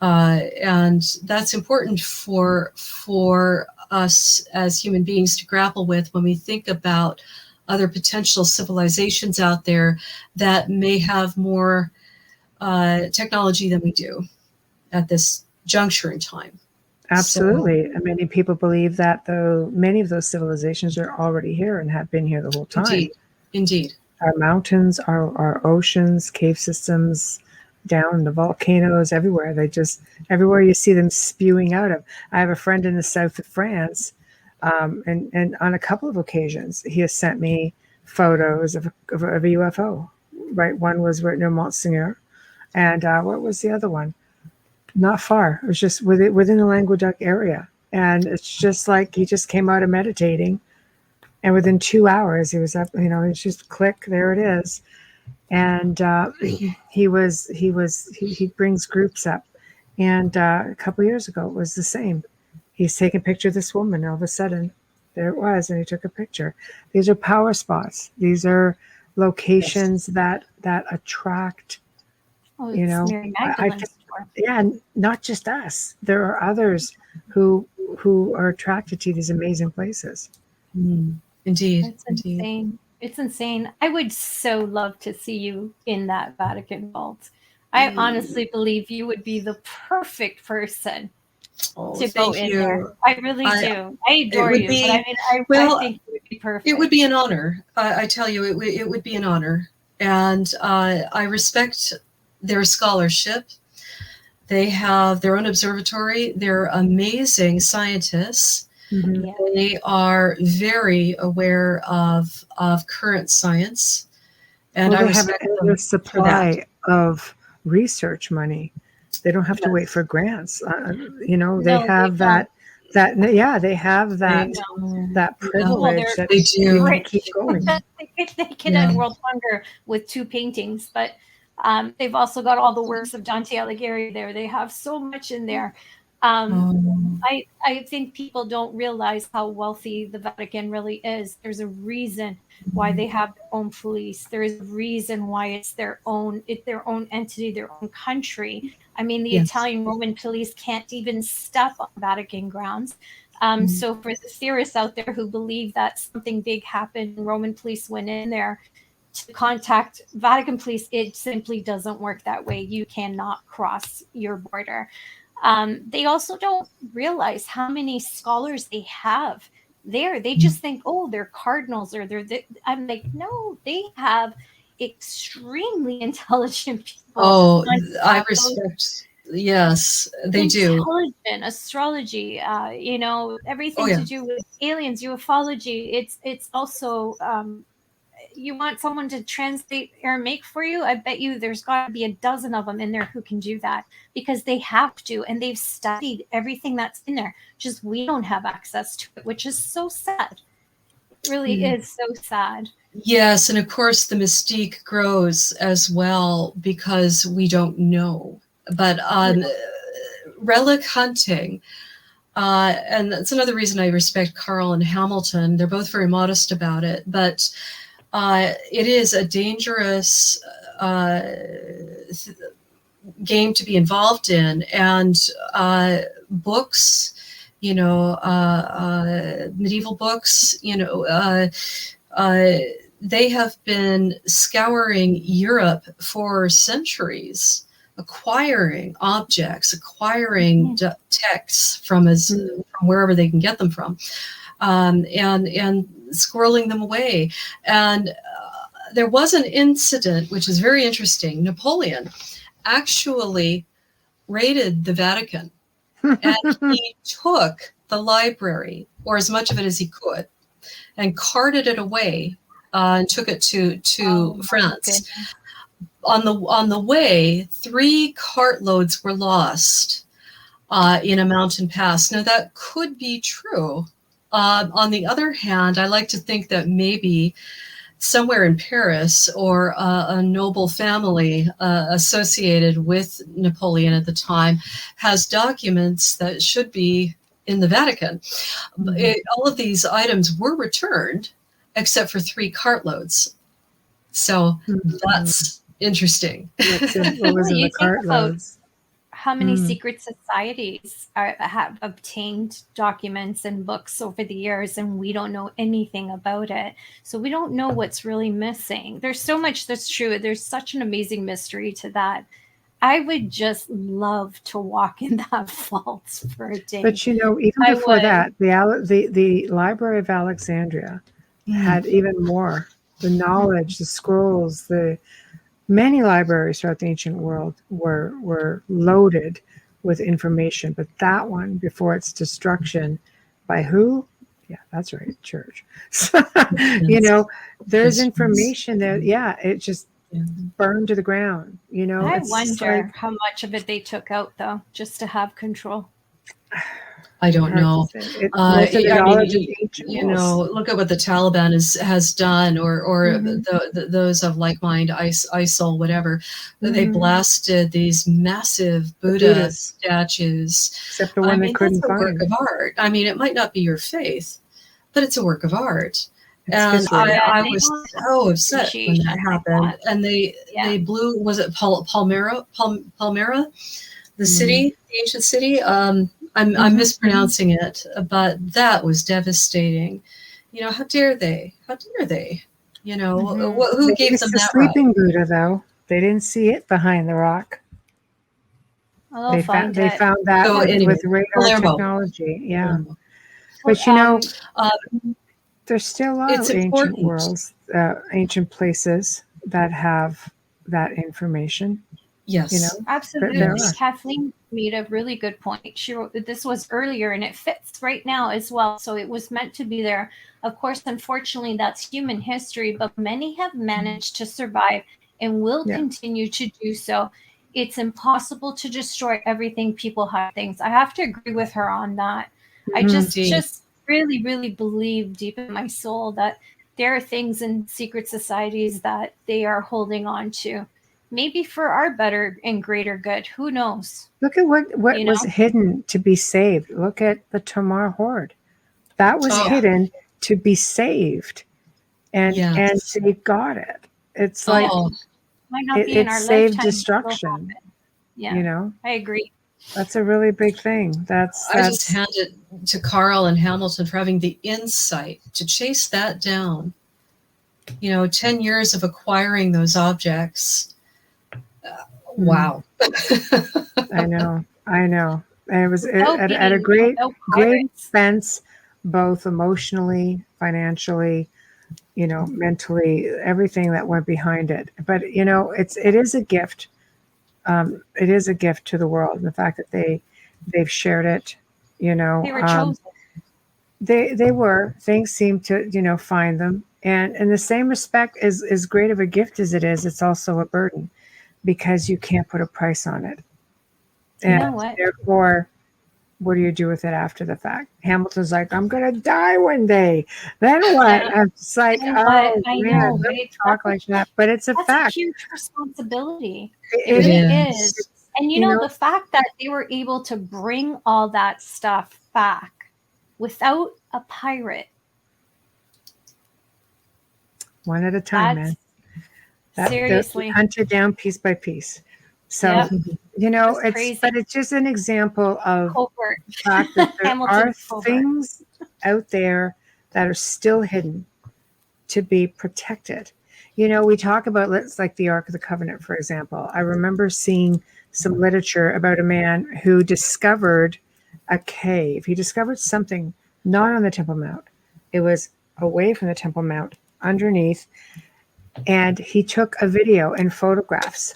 And that's important for us as human beings to grapple with when we think about other potential civilizations out there that may have more technology than we do at this juncture in time. Absolutely. So, many people believe that, though, many of those civilizations are already here and have been here the whole time. Indeed. Our mountains, our oceans, cave systems, down the volcanoes, everywhere. Everywhere you see them spewing out of. I have a friend in the south of France, and on a couple of occasions, he has sent me photos of a UFO. Right, one was right near Mont-Seigneur, and what was the other one? Not far. It was just within the Languedoc area, and it's just like he just came out of meditating, and within 2 hours he was up. You know, it's just click, there it is. And he brings groups up, and a couple of years ago it was the same. He's taking a picture of this woman, and all of a sudden there it was, and he took a picture. These are power spots. These are locations that attract. You know, and not just us. There are others who are attracted to these amazing places. Indeed. It's insane. It's insane. I would so love to see you in that Vatican vault. I honestly believe you would be the perfect person to go in there. I really do. I adore you. But I think it would be perfect. It would be an honor. I tell you, it would be an honor. And I respect their scholarship. They have their own observatory. They're amazing scientists. They are very aware of current science, and I have a supply of research money. They don't have to wait for grants. You know, they have that privilege that they do. Keep going. They can end world hunger with 2 paintings, but they've also got all the works of Dante Alighieri there. They have so much in there. I think people don't realize how wealthy the Vatican really is. There's a reason why they have their own police. There is a reason why it's their own entity, their own country. I mean, the Italian Roman police can't even step on Vatican grounds. So for the theorists out there who believe that something big happened, Roman police went in there to contact Vatican police, it simply doesn't work that way. You cannot cross your border. They also don't realize how many scholars they have there. They just think, oh, they're cardinals or I'm like, no, they have extremely intelligent people. Oh, I respect. Yes, they do. Intelligent astrology, everything to do with aliens, ufology. It's also, you want someone to translate Aramaic for you? I bet you there's got to be a dozen of them in there who can do that because they have to, and they've studied everything that's in there. Just we don't have access to it, which is so sad. It really is so sad. Yes, and of course the mystique grows as well because we don't know. But relic hunting, and that's another reason I respect Carl and Hamilton. They're both very modest about it, but it is a dangerous game to be involved in, and books, medieval books, they have been scouring Europe for centuries, acquiring objects, acquiring texts from wherever they can get them from, and squirreling them away. And there was an incident which is very interesting. Napoleon actually raided the Vatican And he took the library, or as much of it as he could, and carted it away and took it to France. On the way, 3 cartloads were lost in a mountain pass. Now, that could be true. On the other hand, I like to think that maybe somewhere in Paris, or a noble family associated with Napoleon at the time has documents that should be in the Vatican. All of these items were returned except for 3 cartloads. So that's interesting. What was in the cartloads? How many secret societies have obtained documents and books over the years, and we don't know anything about it. So we don't know what's really missing. There's so much that's true. There's such an amazing mystery to that. I would just love to walk in that vault for a day. But even before that, the Library of Alexandria had even more. The knowledge, the scrolls, many libraries throughout the ancient world were loaded with information, but that one, before its destruction, by who? Yeah, that's right, church. So, there's information that, it just burned to the ground. I wonder how much of it they took out, though, just to have control. I don't know. Look at what the Taliban has done, or those of like mind, ISIL, whatever. They blasted these massive Buddha statues. Except the one they couldn't find. It's a work of art. I mean, it might not be your faith, but it's a work of art. And I was so upset when that happened. And they blew, was it Palmyra, the city, the ancient city? I'm mispronouncing it, but that was devastating. How dare they? How dare they? Who gave them that right? Sleeping Buddha, though. They didn't see it behind the rock. They found that with radar technology. Yeah. But there's still a lot of ancient worlds, ancient places that have that information. Yes, absolutely. Kathleen made a really good point. She wrote that this was earlier, and it fits right now as well. So it was meant to be there. Of course, unfortunately, that's human history, but many have managed to survive and will continue to do so. It's impossible to destroy everything. People have things. I have to agree with her on that. I just really, really believe deep in my soul that there are things in secret societies that they are holding on to. Maybe for our better and greater good. Who knows? Look at what was hidden to be saved. Look at the Tamar hoard. That was hidden to be saved. And they got it. It's like might not be in our saved lifetime, destruction. Yeah. I agree. That's a really big thing. I just hand it to Carl and Hamilton for having the insight to chase that down. 10 years of acquiring those objects. Wow. I know. And it was at a great expense, both emotionally, financially, mentally, everything that went behind it. But, it is a gift. It is a gift to the world. The fact that they've shared it, They were chosen. They were. Things seem to, find them. And in the same respect, as great of a gift as it is, it's also a burden. Because you can't put a price on it. And therefore, what do you do with it after the fact? Hamilton's like, I'm going to die one day. Then what? I'm just like, I know, talk like that. But it's a fact. That's a huge responsibility. It really is. And the fact that they were able to bring all that stuff back without a pirate. One at a time, man. Seriously, hunted down piece by piece. So it's just an example of the fact that there are things out there that are still hidden to be protected. We talk about like the Ark of the Covenant, for example. I remember seeing some literature about a man who discovered a cave. He discovered something not on the Temple Mount. It was away from the Temple Mount, underneath. And he took a video and photographs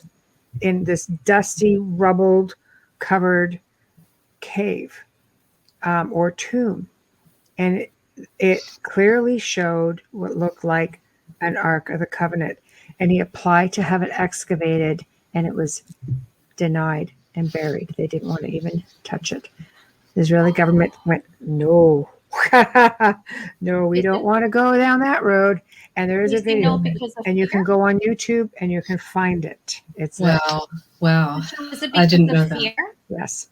in this dusty, rubbled, covered cave or tomb, and it clearly showed what looked like an Ark of the Covenant. And he applied to have it excavated, and it was denied and buried. They didn't want to even touch it. The Israeli government went, no, no, we don't want to go down that road. And there is a video, and you can go on YouTube and you can find it. It's wow. Is it I didn't know fear? that. Yes.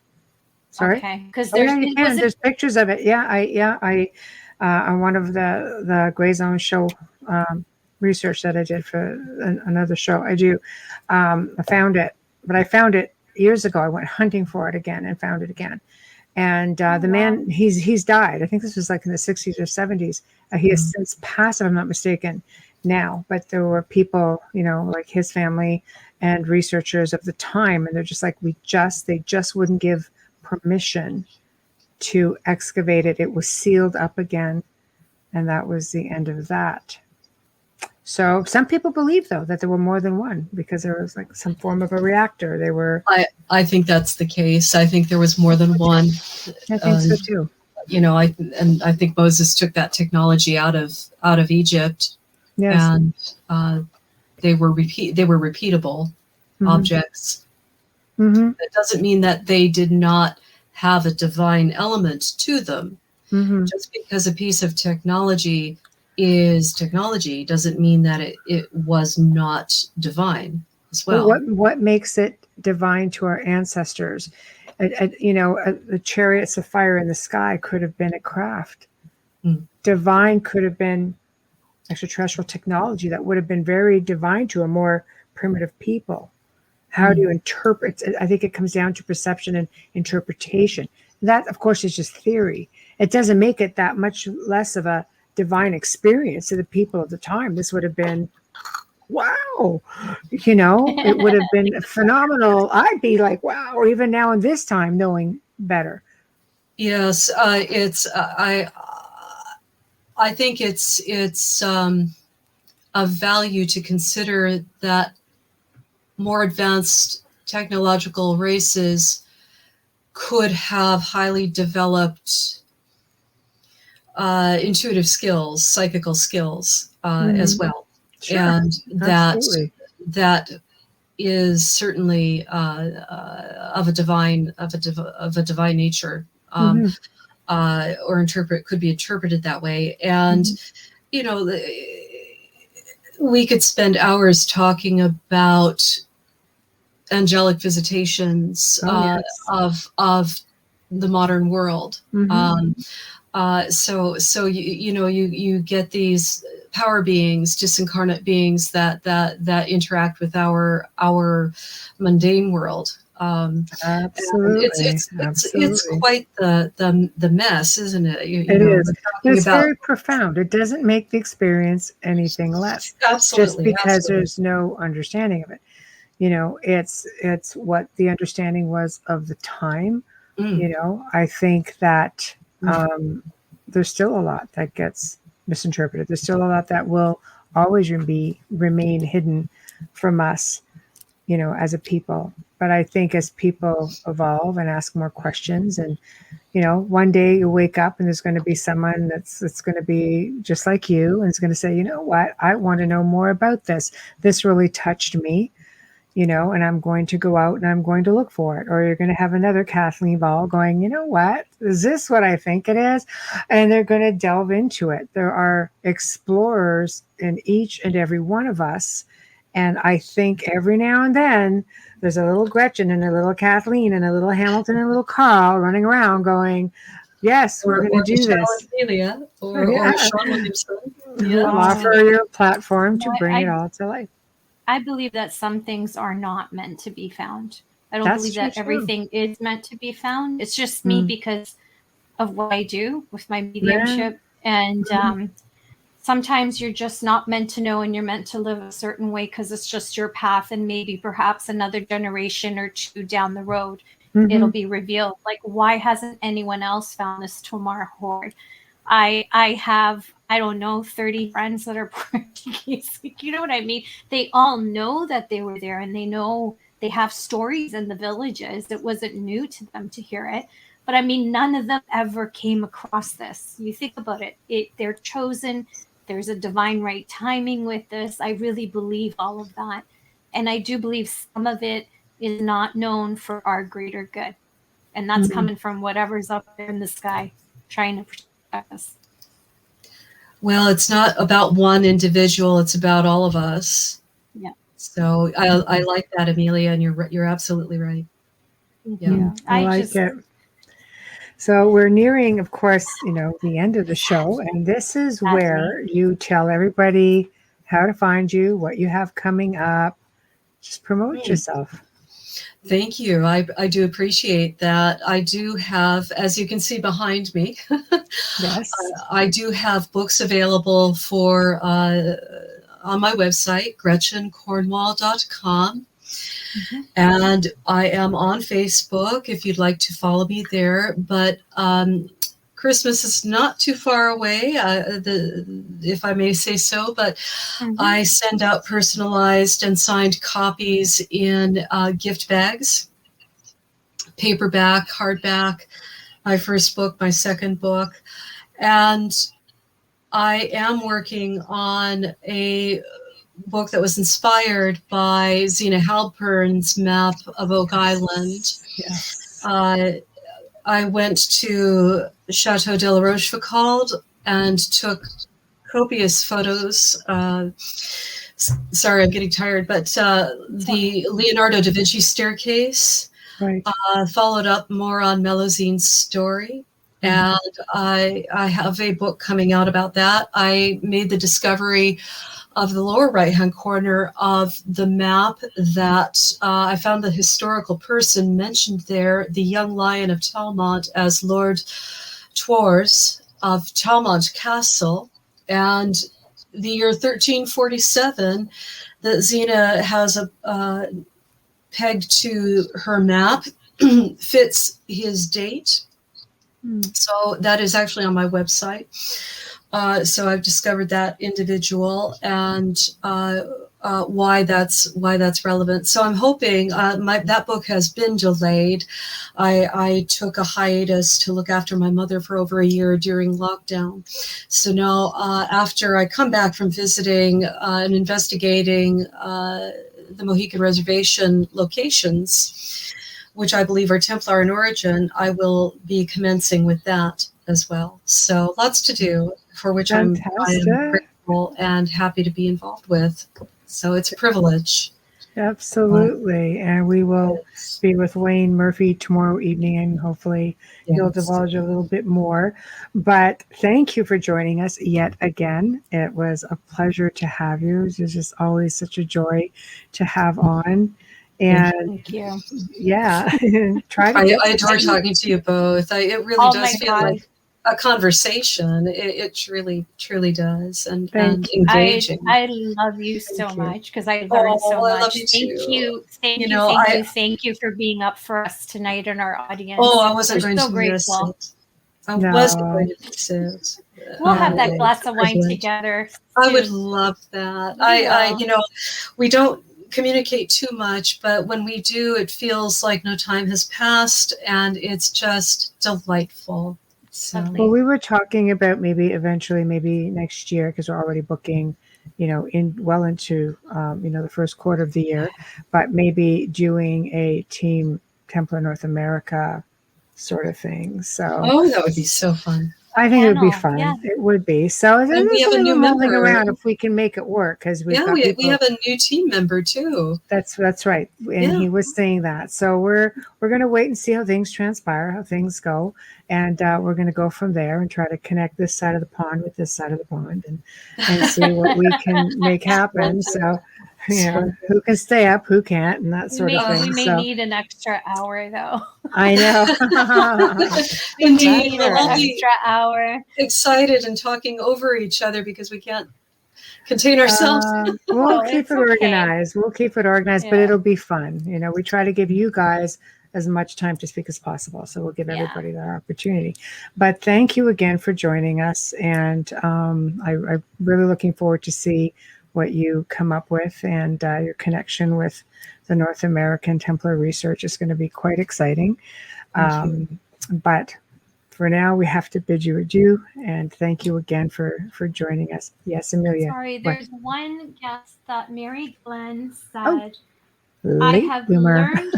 Sorry. Okay, because there's pictures of it. I on one of the Gray Zone show research that I did for another show. I found it, but I found it years ago. I went hunting for it again and found it again. And the man, he's died. I think this was like in the 60s or 70s. He has since passed, if I'm not mistaken, now. But there were people, like his family and researchers of the time, and they're just like, they just wouldn't give permission to excavate it. It was sealed up again, and that was the end of that. So some people believe, though, that there were more than one because there was like some form of a reactor. They were. I think that's the case. I think there was more than one. I think so too. I think Moses took that technology out of Egypt, yes. And they were repeatable objects. Mm-hmm. That doesn't mean that they did not have a divine element to them. Mm-hmm. Just because a piece of technology is technology doesn't mean that it was not divine as well. What makes it divine to our ancestors? The chariots of fire in the sky could have been a craft. Divine could have been extraterrestrial technology that would have been very divine to a more primitive people. How do you interpret? I think it comes down to perception and interpretation. That, of course, is just theory. It doesn't make it that much less of a divine experience to the people of the time. This would have been, wow, it would have been phenomenal. I'd be like, wow, or even now in this time, knowing better. Yes, I think it's of value to consider that more advanced technological races could have highly developed intuitive skills, psychical skills as well. Sure. And Absolutely. that is certainly of a divine nature, or could be interpreted that way. And we could spend hours talking about angelic visitations of the modern world. So you get these power beings, disincarnate beings that interact with our mundane world. Absolutely. It's quite the mess, isn't it? It is. It's very profound. It doesn't make the experience anything less. Absolutely. Just because there's no understanding of it. It's what the understanding was of the time. I think that there's still a lot that gets misinterpreted. There's still a lot that will always remain hidden from us, as a people. But I think as people evolve and ask more questions, and one day you wake up and there's going to be someone that's going to be just like you, and it's going to say, you know what, I want to know more about this. This really touched me. And I'm going to go out and I'm going to look for it. Or you're going to have another Kathleen Ball going, you know what? Is this what I think it is? And they're going to delve into it. There are explorers in each and every one of us. And I think every now and then there's a little Gretchen and a little Kathleen and a little Hamilton and a little Carl running around going, yes, we're going to do this. Amelia, or Sean Williamson. Yeah. Offer your platform to bring it all to life. I believe that some things are not meant to be found. I don't believe that everything is meant to be found. It's just me because of what I do with my mediumship. And sometimes you're just not meant to know, and you're meant to live a certain way because it's just your path. And maybe perhaps another generation or two down the road, it'll be revealed. Like, why hasn't anyone else found this Tomar hoard? I have, I don't know, 30 friends that are Portuguese. You know what I mean? They all know that they were there, and they know they have stories in the villages. It wasn't new to them to hear it. But I mean, none of them ever came across this. You think about it, they're chosen. There's a divine right timing with this. I really believe all of that. And I do believe some of it is not known for our greater good. And that's coming from whatever's up there in the sky trying to protect us. Well, it's not about one individual, it's about all of us. Yeah. So I like that, Amelia, and you're absolutely right. Yeah. I like it. So we're nearing, of course, the end of the show, and this is where you tell everybody how to find you, what you have coming up. Just promote yourself. Thank you. I do appreciate that. I do have, as you can see behind me, yes, I do have books available for on my website, GretchenCornwall.com. And I am on Facebook if you'd like to follow me there. But Christmas is not too far away, if I may say so. But I send out personalized and signed copies in gift bags, paperback, hardback, my first book, my second book. And I am working on a book that was inspired by Zena Halpern's map of Oak Island. Yes. I went to Chateau de la Rochefoucauld and took copious photos. Sorry, I'm getting tired, but the Leonardo da Vinci staircase, followed up more on Melusine's story. And I have a book coming out about that. I made the discovery of the lower right-hand corner of the map that I found the historical person mentioned there, the young lion of Talmont, as Lord Tors of Talmont Castle. And the year 1347 that Zena has pegged to her map fits his date. So that is actually on my website. So I've discovered that individual and why that's relevant. So I'm hoping that book has been delayed. I took a hiatus to look after my mother for over a year during lockdown. So now after I come back from visiting and investigating the Mohican Reservation locations, which I believe are Templar in origin, I will be commencing with that as well. So lots to do, for which I'm grateful and happy to be involved with. So it's a privilege. Absolutely. And we will be with Wayne Murphy tomorrow evening, and hopefully he'll divulge a little bit more. But thank you for joining us yet again. It was a pleasure to have you. It's just always such a joy to have on. And thank you. Yeah, I adore talking to you both. It really does feel like a conversation. It truly does, and engaging. I love you so much because I learned so much. I love you too. Thank you for being up for us tonight in our audience. I wasn't going to miss it. I wasn't going to miss it. We'll have that glass of wine together soon. I would love that. We don't communicate too much, but when we do, it feels like no time has passed, and it's just delightful. So. Well, we were talking about maybe next year, because we're already booking, into the first quarter of the year, but maybe doing a Team Templar North America sort of thing. So that would be so fun. I think it would be fun. Yeah. It would be. So we have a new member around if we can make it work, because we have a new team member too. That's right, and he was saying that. So we're going to wait and see how things transpire, how things go, and we're going to go from there and try to connect this side of the pond with this side of the pond, and see what we can make happen. So. Who can stay up, who can't, and that sort of thing. We may need an extra hour, though. I know. Indeed, we'll an extra hour. Excited and talking over each other because we can't contain ourselves. We'll keep it organized. We'll keep it organized, but it'll be fun. We try to give you guys as much time to speak as possible, so we'll give everybody that opportunity. But thank you again for joining us, and I'm really looking forward to see what you come up with, and your connection with the North American Templar research is going to be quite exciting. But for now, we have to bid you adieu, and thank you again for joining us. Yes, Amelia. Sorry, What? there's one guest that Mary Glenn Oh, said, I late have bloomer. learned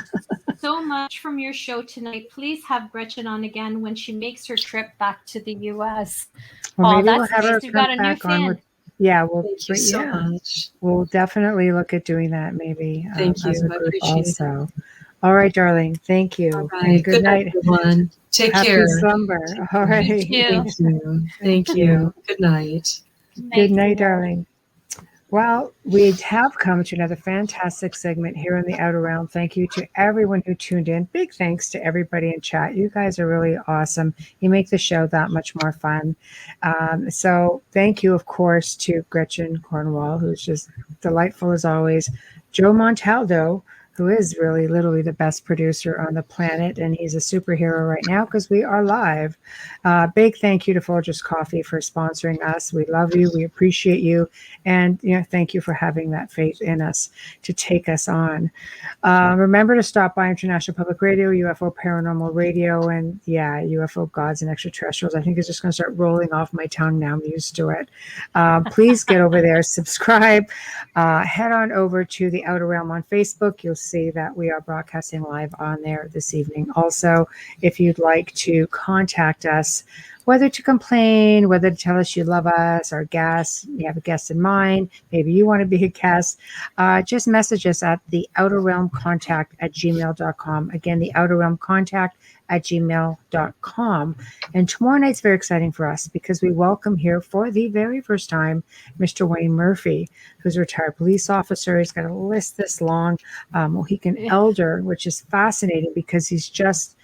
so much from your show tonight. Please have Gretchen on again when she makes her trip back to the US. Well, maybe we'll that's have nice. her We've come got a new back on with. fan. Yeah, Thank you so much. We'll definitely look at doing that maybe Thank as you. a I group appreciate it. also. All right, darling. Thank you. All And right. good night. Everyone. Take Happy care. slumber. All right. You too. Thank you. Thank you. Good night. Good night, darling. Well, we have come to another fantastic segment here in the Outer Realm. Thank you to everyone who tuned in. Big thanks to everybody in chat. You guys are really awesome. You make the show that much more fun. So thank you, of course, to Gretchen Cornwall, who's just delightful as always. Joe Montaldo, who is really literally the best producer on the planet, and he's a superhero right now because we are live. Big thank you to Folgers Coffee for sponsoring us. We love you. We appreciate you. And thank you for having that faith in us to take us on. Remember to stop by International Public Radio, UFO Paranormal Radio, and UFO Gods and Extraterrestrials. I think it's just going to start rolling off my tongue now. I'm used to it. Please get over there, subscribe, head on over to the Outer Realm on Facebook. You'll see that we are broadcasting live on there this evening. Also, if you'd like to contact us, whether to complain, whether to tell us you love us, our guests, you have a guest in mind, maybe you want to be a guest, just message us at the outerrealmcontact@gmail.com. Again, the outerrealmcontact@gmail.com. And tomorrow night's very exciting for us because we welcome here for the very first time Mr. Wayne Murphy, who's a retired police officer. He's got a list this long, Mohican elder, which is fascinating because he's just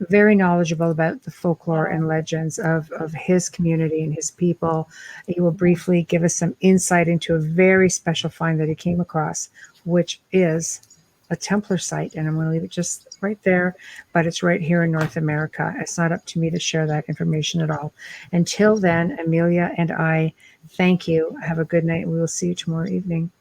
very knowledgeable about the folklore and legends of his community and his people. He will briefly give us some insight into a very special find that he came across, which is a Templar site. And I'm going to leave it just right there, but it's right here in North America. It's not up to me to share that information at all. Until then, Amelia and I thank you. Have a good night. We will see you tomorrow evening.